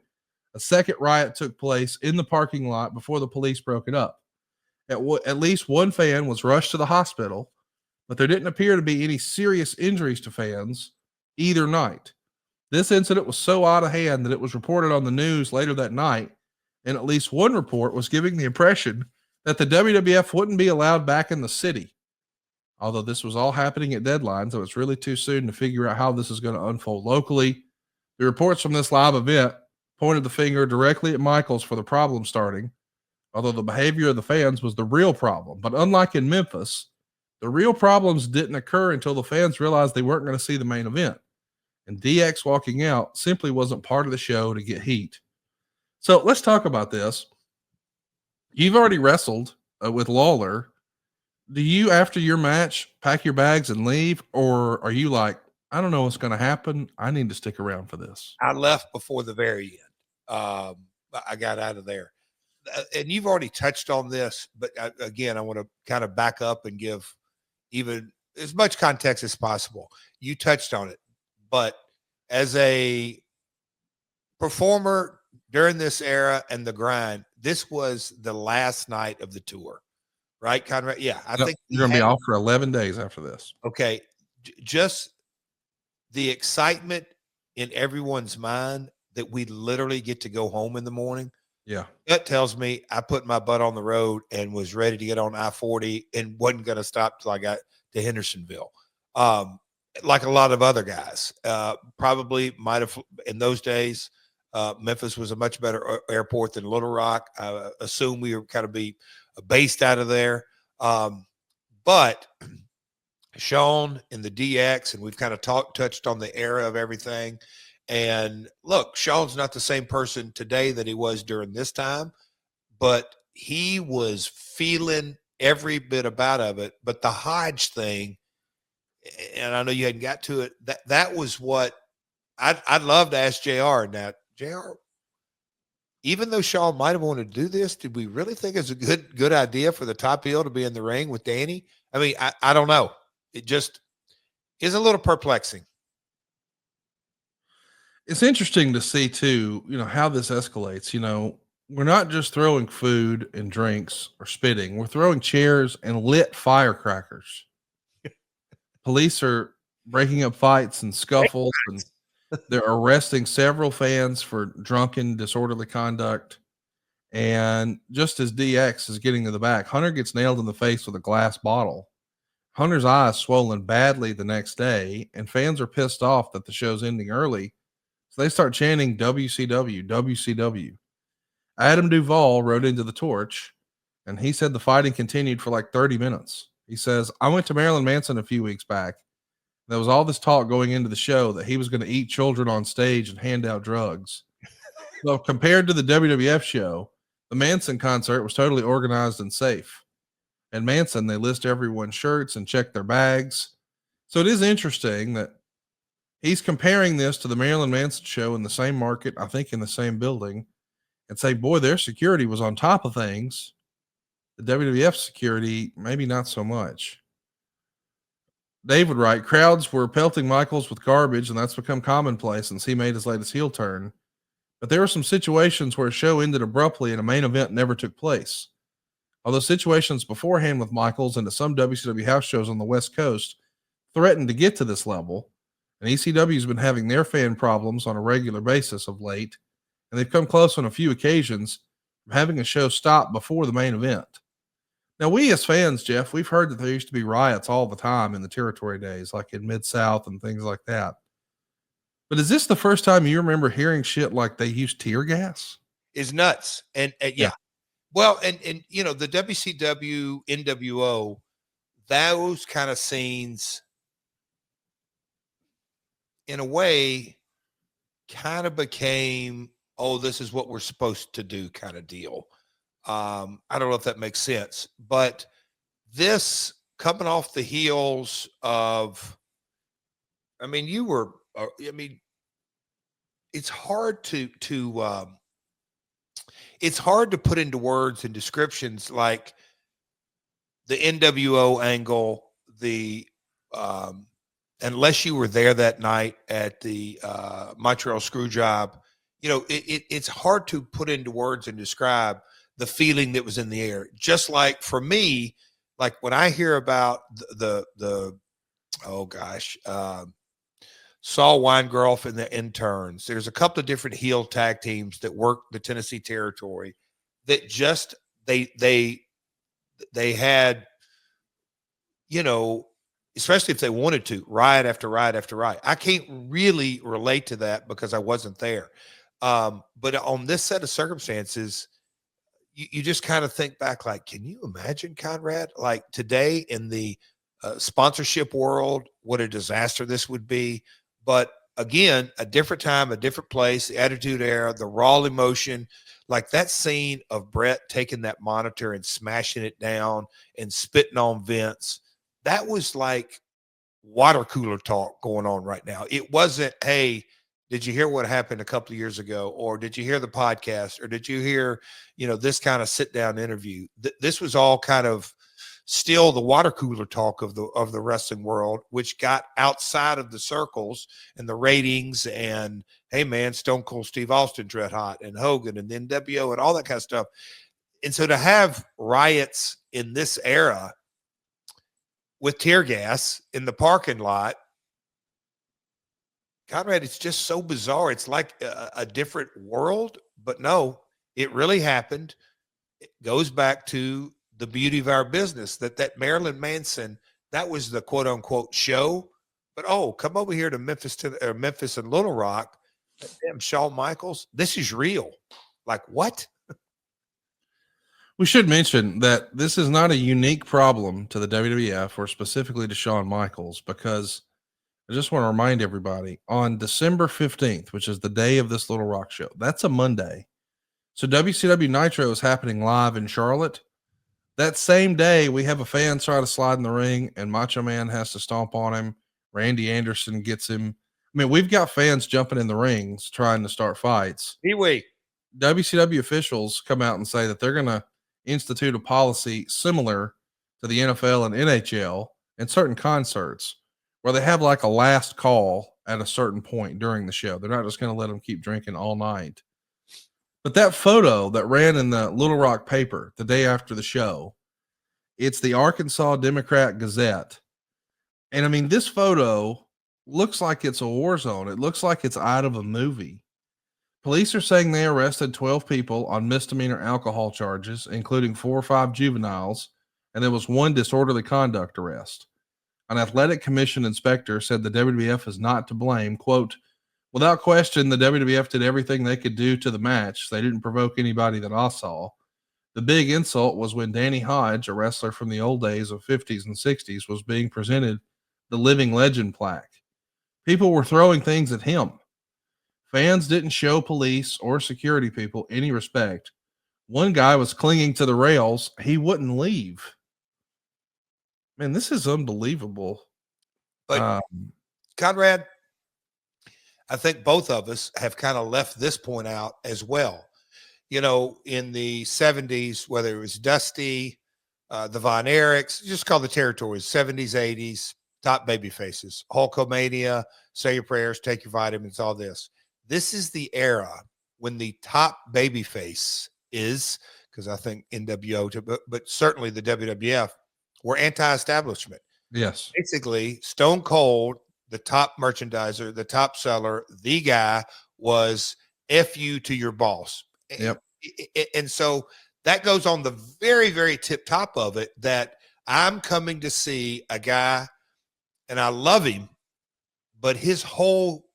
A second riot took place in the parking lot before the police broke it up. At least one fan was rushed to the hospital, but there didn't appear to be any serious injuries to fans either night. This incident was so out of hand that it was reported on the news later that night, and at least one report was giving the impression that the WWF wouldn't be allowed back in the city. Although this was all happening at deadline, so it's really too soon to figure out how this is going to unfold locally. The reports from this live event pointed the finger directly at Michaels for the problem starting, although the behavior of the fans was the real problem. But unlike in Memphis, the real problems didn't occur until the fans realized they weren't going to see the main event. And DX walking out simply wasn't part of the show to get heat. So let's talk about this. You've already wrestled with Lawler. Do you, after your match, pack your bags and leave? Or are you like, I don't know what's going to happen, I need to stick around for this? I left before the very end. I got out of there. And you've already touched on this, but again, I want to kind of back up and give even as much context as possible. You touched on it, but as a performer during this era and the grind, this was the last night of the tour, right, Conrad? Yeah, I think you're going to be off for 11 days after this. Okay, just the excitement in everyone's mind that we literally get to go home in the morning. Yeah. That tells me I put my butt on the road and was ready to get on I-40 and wasn't going to stop till I got to Hendersonville. Like a lot of other guys, probably might have in those days. Memphis was a much better airport than Little Rock. I assume we were kind of be based out of there. But Shawn and the DX, and we've kind of touched on the era of everything. And look, Shawn's not the same person today that he was during this time, but he was feeling every bit about of it. But the Hodge thing, and I know you hadn't got to it, that was what I'd love to ask JR now. JR, even though Shawn might have wanted to do this, did we really think it's a good idea for the top heel to be in the ring with Danny? I mean, I don't know. It just is a little perplexing. It's interesting to see too, how this escalates. We're not just throwing food and drinks or spitting. We're throwing chairs and lit firecrackers. Police are breaking up fights and scuffles, and they're arresting several fans for drunken, disorderly conduct. And just as DX is getting to the back, Hunter gets nailed in the face with a glass bottle. Hunter's eye is swollen badly the next day, and fans are pissed off that the show's ending early. So they start chanting WCW, WCW. Adam Duvall wrote into the Torch, and he said the fighting continued for like 30 minutes. He says, I went to Marilyn Manson a few weeks back. There was all this talk going into the show that he was going to eat children on stage and hand out drugs. So compared to the WWF show, the Manson concert was totally organized and safe. And Manson, they list everyone's shirts and check their bags. So it is interesting that he's comparing this to the Marilyn Manson show in the same market, I think in the same building, and say, boy, their security was on top of things. The WWF security, maybe not so much. Dave would write, crowds were pelting Michaels with garbage, and that's become commonplace since he made his latest heel turn. But there were some situations where a show ended abruptly and a main event never took place. Although situations beforehand with Michaels and to some WCW house shows on the West Coast threatened to get to this level, and ECW's been having their fan problems on a regular basis of late, and they've come close on a few occasions from having a show stop before the main event. Now, we as fans, Jeff, we've heard that there used to be riots all the time in the territory days, like in Mid-South and things like that. But is this the first time you remember hearing shit like they used tear gas? Is nuts. And yeah. Well, and you know, the WCW, NWO, those kind of scenes in a way kind of became, oh, this is what we're supposed to do kind of deal. I don't know if that makes sense, but this coming off the heels of, I mean, you were, I mean, it's hard to it's hard to put into words and descriptions like the NWO angle, the unless you were there that night at the Montreal Screwjob, you know, it's hard to put into words and describe the feeling that was in the air. Just like for me, like when I hear about the oh gosh, Saul Weingroff and the Interns, there's a couple of different heel tag teams that work the Tennessee territory that just they had, you know, especially if they wanted to, riot after riot after riot. I can't really relate to that because I wasn't there. But on this set of circumstances, you just kind of think back, like, can you imagine, Conrad, like today in the sponsorship world, what a disaster this would be. But again, a different time, a different place, the Attitude Era, the raw emotion, like that scene of Brett taking that monitor and smashing it down and spitting on Vince. That was like water cooler talk going on right now. It wasn't, hey, did you hear what happened a couple of years ago? Or did you hear the podcast? Or did you hear, you know, this kind of sit down interview? This was all kind of still the water cooler talk of the wrestling world, which got outside of the circles and the ratings and, hey man, Stone Cold Steve Austin, Dread Hot, and Hogan and the NWO and all that kind of stuff. And so to have riots in this era with tear gas in the parking lot, Conrad, it's just so bizarre. It's like a different world, but no, it really happened. It goes back to the beauty of our business, that Marilyn Manson, that was the quote unquote show. But oh, come over here to Memphis and Little Rock. Damn, Shawn Michaels, this is real. Like what? We should mention that this is not a unique problem to the WWF or specifically to Shawn Michaels, because I just want to remind everybody on December 15th, which is the day of this Little Rock show, that's a Monday. So WCW Nitro is happening live in Charlotte. That same day, we have a fan try to slide in the ring and Macho Man has to stomp on him. Randy Anderson gets him. I mean, we've got fans jumping in the rings trying to start fights. WCW officials come out and say that they're going to institute a policy similar to the NFL and NHL in certain concerts where they have like a last call at a certain point during the show. They're not just going to let them keep drinking all night. But that photo that ran in the Little Rock paper the day after the show, it's the Arkansas Democrat Gazette. And I mean, this photo looks like it's a war zone. It looks like it's out of a movie. Police are saying they arrested 12 people on misdemeanor alcohol charges, including 4 or 5 juveniles, and there was 1 disorderly conduct arrest. An athletic commission inspector said the WWF is not to blame. Quote, without question, the WWF did everything they could do to the match. They didn't provoke anybody that I saw. The big insult was when Danny Hodge, a wrestler from the old days of 50s and 60s, was being presented the Living Legend plaque. People were throwing things at him. Fans didn't show police or security people any respect. One guy was clinging to the rails. He wouldn't leave. Man, this is unbelievable. But Conrad, I think both of us have kind of left this point out as well. You know, in the 70s, whether it was Dusty, the Von Erichs, just call the territories, 70s, 80s, top baby faces, Hulkamania, say your prayers, take your vitamins, all this. This is the era when the top baby face is, because I think NWO, but certainly the WWF, were anti-establishment. Yes. Basically, Stone Cold, the top merchandiser, the top seller, the guy was F you to your boss. Yep. And so that goes on the very, very tip top of it, that I'm coming to see a guy and I love him, but his whole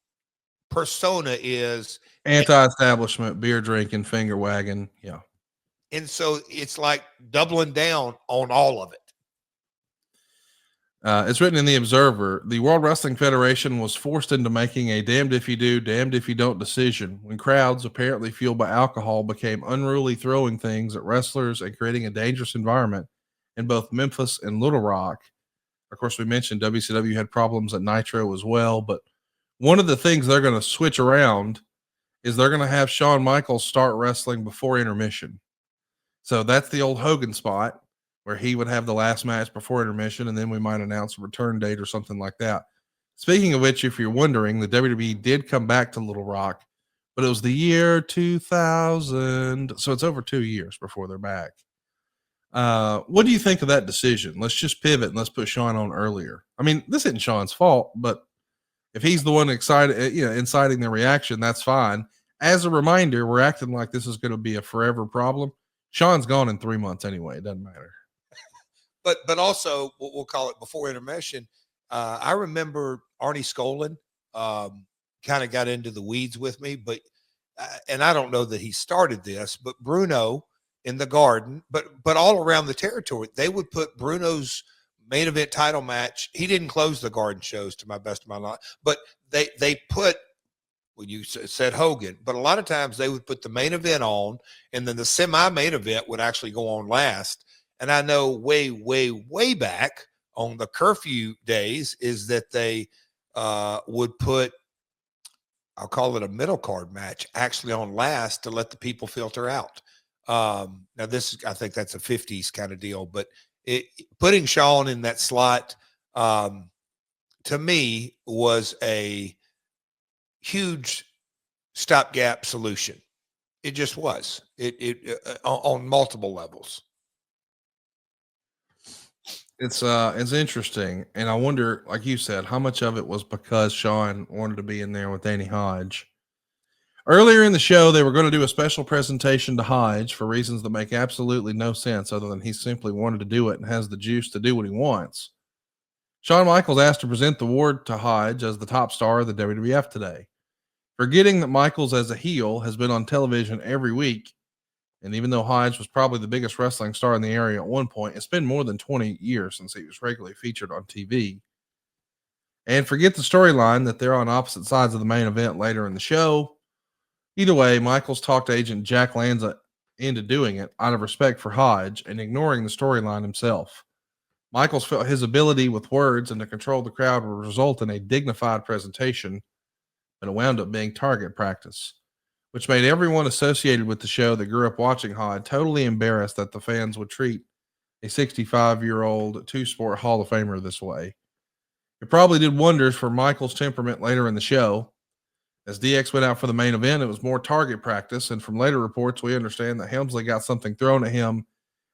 persona is, Anti-establishment, beer drinking, finger wagging. Yeah. and so it's like doubling down on all of it. It's written in the Observer. The World Wrestling Federation was forced into making a damned if you do, damned if you don't decision when crowds, apparently fueled by alcohol, became unruly, throwing things at wrestlers and creating a dangerous environment in both Memphis and Little Rock. Of course, we mentioned WCW had problems at Nitro as well, but one of the things they're going to switch around is they're going to have Shawn Michaels start wrestling before intermission. So that's the old Hogan spot where he would have the last match before intermission, and then we might announce a return date or something like that. Speaking of which, if you're wondering, the WWE did come back to Little Rock, but it was the year 2000. So it's over 2 years before they're back. What do you think of that decision? Let's just pivot and let's put Shawn on earlier. I mean, this isn't Shawn's fault, but if he's the one inciting the reaction, that's fine. As a reminder, we're acting like this is going to be a forever problem. Shawn's gone in 3 months anyway. It doesn't matter. But also we'll call it before intermission. I remember Arnie Skolin kind of got into the weeds with me, but and I don't know that he started this, but Bruno in the Garden, but all around the territory, they would put Bruno's main event title match. He didn't close the Garden shows, to my best of my knowledge, but they put, well, you said Hogan, but a lot of times they would put the main event on, and then the semi-main event would actually go on last. And I know way, way, way back on the curfew days is that they would put, I'll call it a middle card match, actually on last to let the people filter out. Now this, I think that's a 50s kind of deal, but putting Shawn in that slot, to me, was a huge stopgap solution. It just was. It on multiple levels. It's interesting, and I wonder, like you said, how much of it was because Shawn wanted to be in there with Danny Hodge. Earlier in the show, they were going to do a special presentation to Hodge for reasons that make absolutely no sense, other than he simply wanted to do it and has the juice to do what he wants. Shawn Michaels asked to present the award to Hodge as the top star of the WWF today, forgetting that Michaels as a heel has been on television every week. And even though Hodge was probably the biggest wrestling star in the area at one point, it's been more than 20 years since he was regularly featured on TV. And forget the storyline that they're on opposite sides of the main event later in the show. Either way, Michaels talked agent Jack Lanza into doing it out of respect for Hodge and ignoring the storyline himself. Michaels felt his ability with words and to control the crowd would result in a dignified presentation, but it wound up being target practice, which made everyone associated with the show that grew up watching Hodge totally embarrassed that the fans would treat a 65-year-old two-sport Hall of Famer this way. It probably did wonders for Michaels' temperament later in the show. As DX went out for the main event, it was more target practice, and from later reports, we understand that Helmsley got something thrown at him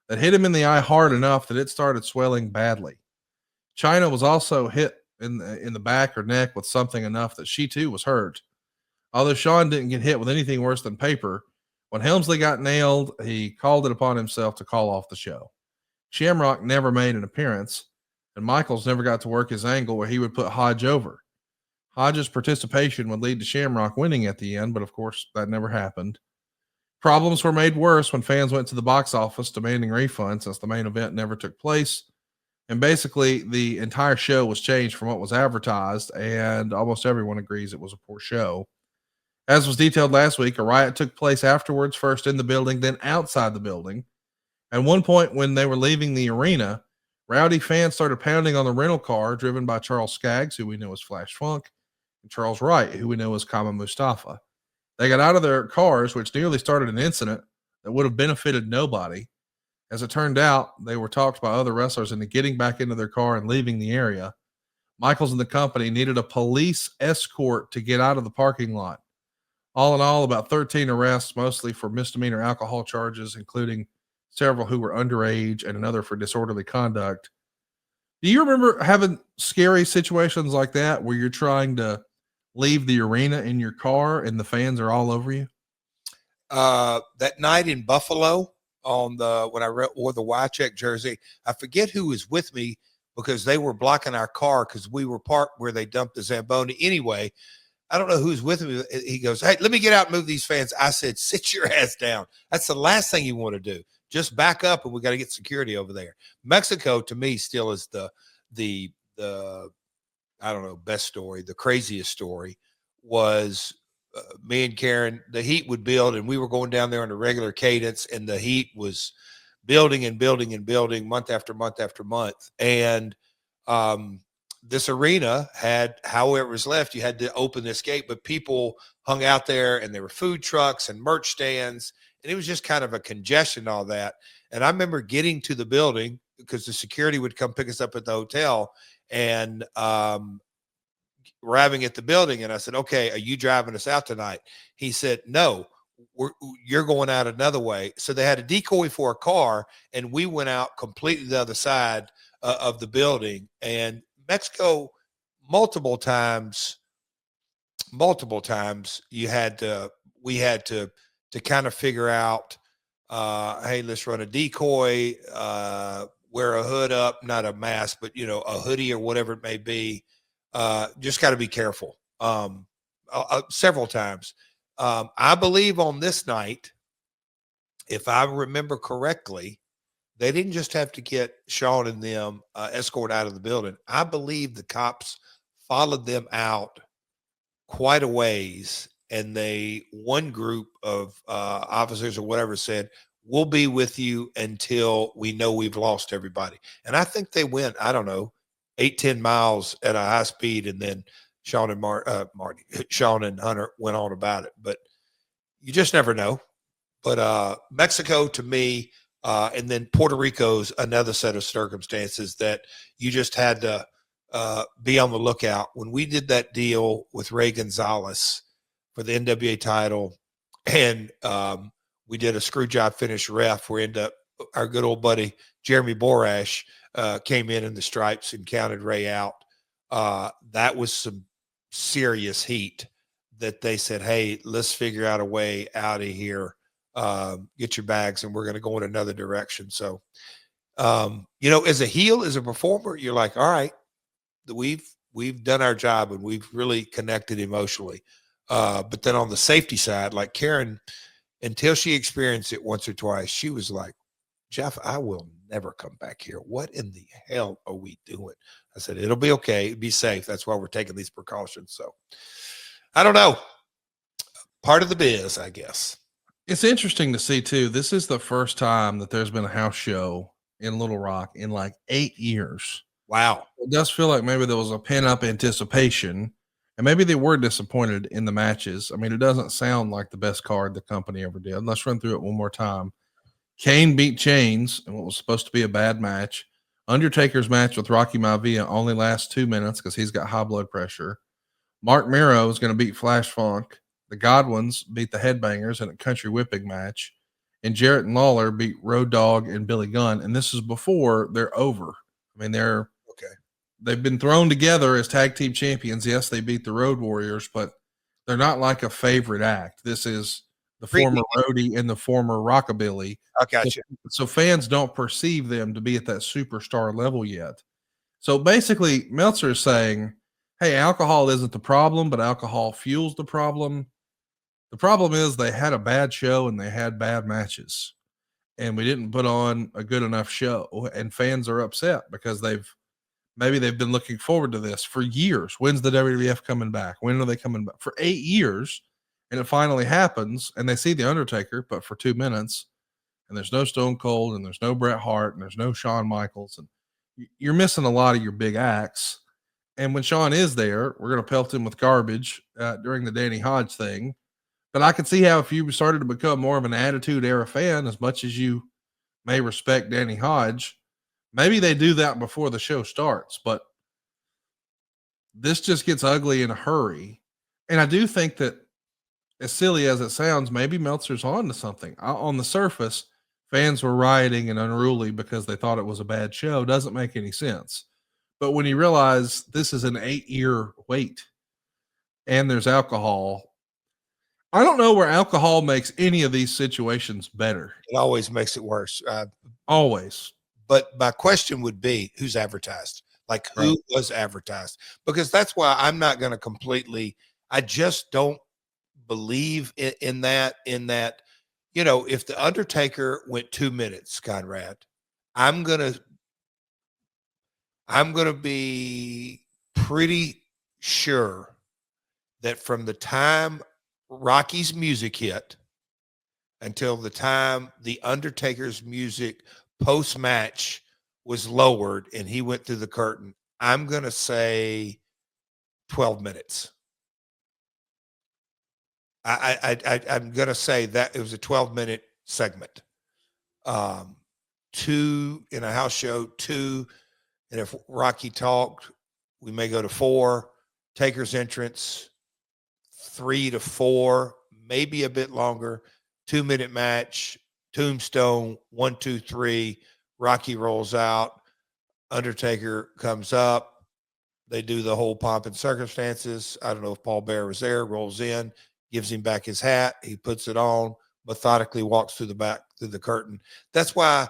that hit him in the eye hard enough that it started swelling badly. Chyna was also hit in the back or neck with something enough that she too was hurt. Although Shawn didn't get hit with anything worse than paper, when Helmsley got nailed, he called it upon himself to call off the show. Shamrock never made an appearance, and Michaels never got to work his angle where he would put Hodge over. Hodge's participation would lead to Shamrock winning at the end, but of course that never happened. Problems were made worse when fans went to the box office demanding refunds since the main event never took place. And basically, the entire show was changed from what was advertised, and almost everyone agrees it was a poor show. As was detailed last week, a riot took place afterwards, first in the building, then outside the building. At one point, when they were leaving the arena, rowdy fans started pounding on the rental car driven by Charles Skaggs, who we know as Flash Funk, and Charles Wright, who we know as Kama Mustafa. They got out of their cars, which nearly started an incident that would have benefited nobody. As it turned out, they were talked by other wrestlers into getting back into their car and leaving the area. Michaels and the company needed a police escort to get out of the parking lot. All in all, about 13 arrests, mostly for misdemeanor alcohol charges, including several who were underage and another for disorderly conduct. Do you remember having scary situations like that where you're trying to leave the arena in your car and the fans are all over you? That night in Buffalo on when I wore the Y check jersey, I forget who was with me because they were blocking our car because we were parked where they dumped the Zamboni. Anyway, I don't know who's with me. He goes, "Hey, let me get out and move these fans." I said, "Sit your ass down. That's the last thing you want to do. Just back up, and we got to get security over there." Mexico, to me, still is the I don't know, best story. The craziest story was me and Karen. The heat would build, and we were going down there on a regular cadence, and the heat was building and building and building month after month after month. And this arena had, however it was left, you had to open this gate, but people hung out there, and there were food trucks and merch stands, and it was just kind of a congestion, all that. And I remember getting to the building because the security would come pick us up at the hotel, and arriving at the building, and I said, "Okay, are you driving us out tonight?" He said, "No, you're going out another way." So they had a decoy for a car, and we went out completely the other side of the building. And Mexico, multiple times, we had to kind of figure out, hey, let's run a decoy, wear a hood up, not a mask, but a hoodie or whatever it may be. Just got to be careful. Several times. I believe on this night, if I remember correctly, they didn't just have to get Sean and them escorted out of the building. I believe the cops followed them out quite a ways, and one group of officers or whatever said, "We'll be with you until we know we've lost everybody." And I think they went, I don't know, 8-10 miles at a high speed, and then Sean and Sean and Hunter went on about it. But you just never know. But Mexico, to me, and then Puerto Rico's another set of circumstances that you just had to be on the lookout. When we did that deal with Ray Gonzalez for the NWA title, and we did a screw job finish ref, where our good old buddy Jeremy Borash came in the stripes and counted Ray out. That was some serious heat that they said, "Hey, let's figure out a way out of here. Get your bags, and we're going to go in another direction." So, as a heel, as a performer, you're like, all right, we've done our job, and we've really connected emotionally. But then on the safety side, like Karen, until she experienced it once or twice, she was like, "Jeff, I will never come back here. What in the hell are we doing?" I said, "It'll be okay. Be safe. That's why we're taking these precautions." So I don't know. Part of the biz, I guess. It's interesting to see too. This is the first time that there's been a house show in Little Rock in like 8 years. Wow. It does feel like maybe there was a pent up anticipation, and maybe they were disappointed in the matches. I mean, it doesn't sound like the best card the company ever did. Let's run through it one more time. Kane beat Chains in what was supposed to be a bad match. Undertaker's match with Rocky Maivia only lasts 2 minutes because he's got high blood pressure. Mark Mero is going to beat Flash Funk. The Godwins beat the Headbangers in a country whipping match. And Jarrett and Lawler beat Road Dogg and Billy Gunn. And this is before they're over. I mean, they've been thrown together as tag team champions. Yes, they beat the Road Warriors, but they're not like a favorite act. This is the former roadie and the former rockabilly. I got you. So fans don't perceive them to be at that superstar level yet. So basically, Meltzer is saying, hey, alcohol isn't the problem, but alcohol fuels the problem. The problem is they had a bad show and they had bad matches, and we didn't put on a good enough show, and fans are upset because maybe they've been looking forward to this for years. When's the WWF coming back? When are they coming back? For 8 years, and it finally happens, and they see The Undertaker, but for 2 minutes, and there's no Stone Cold, and there's no Bret Hart, and there's no Shawn Michaels, and you're missing a lot of your big acts. And when Shawn is there, we're going to pelt him with garbage during the Danny Hodge thing. But I could see how if you started to become more of an Attitude Era fan, as much as you may respect Danny Hodge, maybe they do that before the show starts. But this just gets ugly in a hurry. And I do think that, as silly as it sounds, maybe Meltzer's on to something. On the surface, fans were rioting and unruly because they thought it was a bad show. Doesn't make any sense. But when you realize this is an 8-year wait and there's alcohol, I don't know where alcohol makes any of these situations better. It always makes it worse. Always. But my question would be, who's advertised? Like, who was advertised? Because that's why I'm not going to completely, I just don't believe in that, you know, if the Undertaker went 2 minutes, Conrad, I'm going to be pretty sure that from the time Rocky's music hit until the time the Undertaker's music post-match was lowered and he went through the curtain, I'm going to say 12 minutes. I'm going to say that it was a 12-minute segment. 2 in a house show, 2. And if Rocky talked, we may go to 4. Taker's entrance, 3 to 4, maybe a bit longer. 2-minute match, tombstone, 1, 2, 3. Rocky rolls out. Undertaker comes up. They do the whole pomp and circumstances. I don't know if Paul Bearer was there, rolls in, gives him back his hat. He puts it on, methodically walks through the back, through the curtain. That's why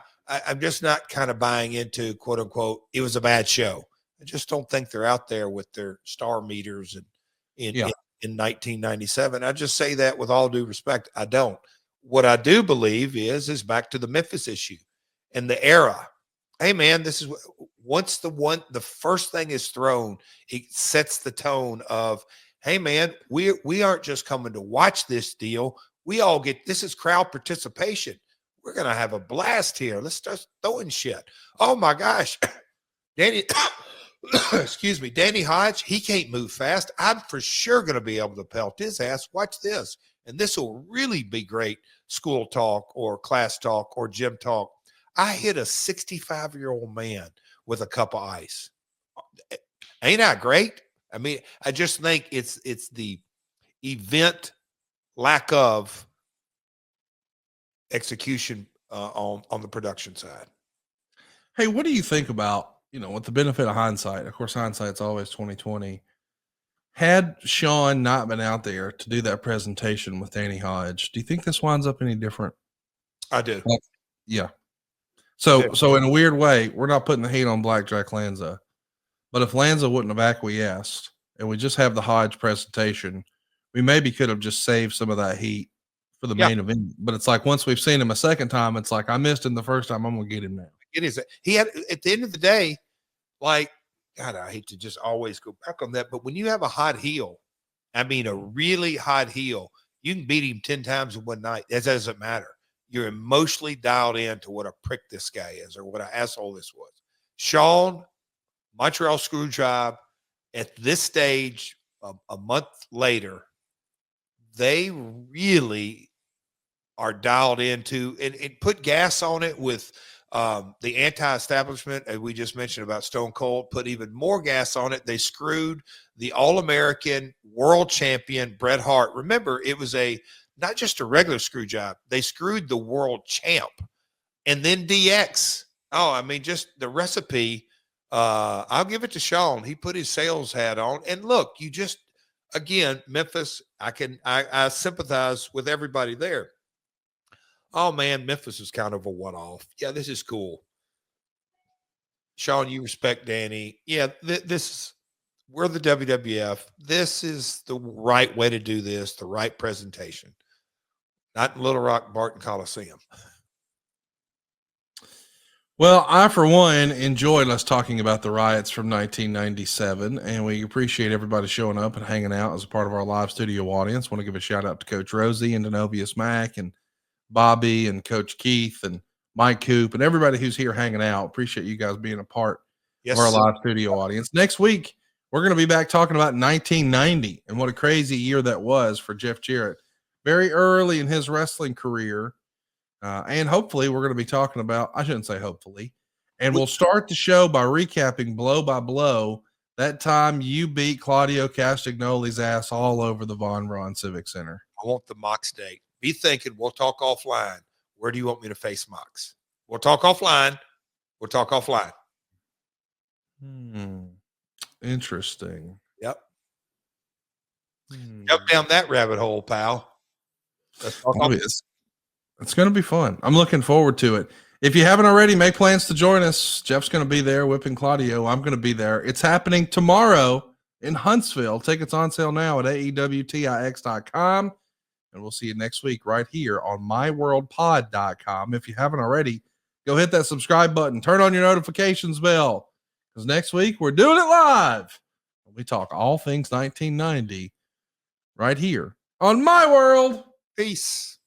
I'm just not kind of buying into, quote unquote, it was a bad show. I just don't think they're out there with their star meters and in 1997. I just say that with all due respect. I don't. What I do believe is back to the Memphis issue and the era. Hey man, this is once the first thing is thrown, it sets the tone of, hey man, we aren't just coming to watch this deal. We all get, this is crowd participation. We're gonna have a blast here. Let's start throwing shit. Oh my gosh, Danny, excuse me, Danny Hodge, he can't move fast. I'm for sure gonna be able to pelt his ass. Watch this. And this will really be great school talk or class talk or gym talk. I hit a 65-year-old man with a cup of ice. Ain't that great? I mean, I just think it's the event lack of execution on the production side. Hey, what do you think about, with the benefit of hindsight? Of course, hindsight's always 2020. Had Sean not been out there to do that presentation with Danny Hodge, do you think this winds up any different? I do. Yeah. So in a weird way, we're not putting the heat on Blackjack Lanza, but if Lanza wouldn't have acquiesced and we just have the Hodge presentation, we maybe could have just saved some of that heat for the main event. But it's like, once we've seen him a second time, it's like, I missed him the first time, I'm going to get him now. It is. He had, at the end of the day, like, God, I hate to just always go back on that, but when you have a hot heel, I mean, a really hot heel, you can beat him 10 times in one night. That doesn't matter. You're emotionally dialed into what a prick this guy is or what an asshole this was. Sean, Montreal Screwjob, at this stage, a month later, they really are dialed into and put gas on it with the anti-establishment, as we just mentioned about Stone Cold, put even more gas on it. They screwed the All-American world champion Bret Hart. Remember, it was not just a regular screw job. They screwed the world champ. And then DX. Oh, I mean, just the recipe. I'll give it to Sean. He put his sales hat on. And look, you just, again, Memphis, I sympathize with everybody there. Oh man, Memphis is kind of a one-off. Yeah, this is cool. Sean, you respect Danny. Yeah, we're the WWF. This is the right way to do this, the right presentation. Not in Little Rock, Barton Coliseum. Well, I, for one, enjoyed us talking about the riots from 1997, and we appreciate everybody showing up and hanging out as a part of our live studio audience. Want to give a shout out to Coach Rosie and Denovius Mack and Bobby and Coach Keith and Mike Coop and everybody who's here hanging out. Appreciate you guys being a part of our live studio audience. Next week, we're going to be back talking about 1990 and what a crazy year that was for Jeff Jarrett. Very early in his wrestling career. And hopefully we're going to be talking about, I shouldn't say hopefully, and we'll start the show by recapping blow by blow that time you beat Claudio Castagnoli's ass all over the Von Braun Civic Center. I want the Mox date. Be thinking, we'll talk offline. Where do you want me to face Mox? We'll talk offline. Interesting. Yep. Jump down that rabbit hole, pal. Let's talk Oh, it's going to be fun. I'm looking forward to it. If you haven't already, make plans to join us. Jeff's going to be there, whipping Claudio. I'm going to be there. It's happening tomorrow in Huntsville. Tickets on sale now at AEWTIX.com. And we'll see you next week right here on myworldpod.com. If you haven't already, go hit that subscribe button. Turn on your notifications bell. Because next week, we're doing it live. We talk all things 1990 right here on My World. Peace.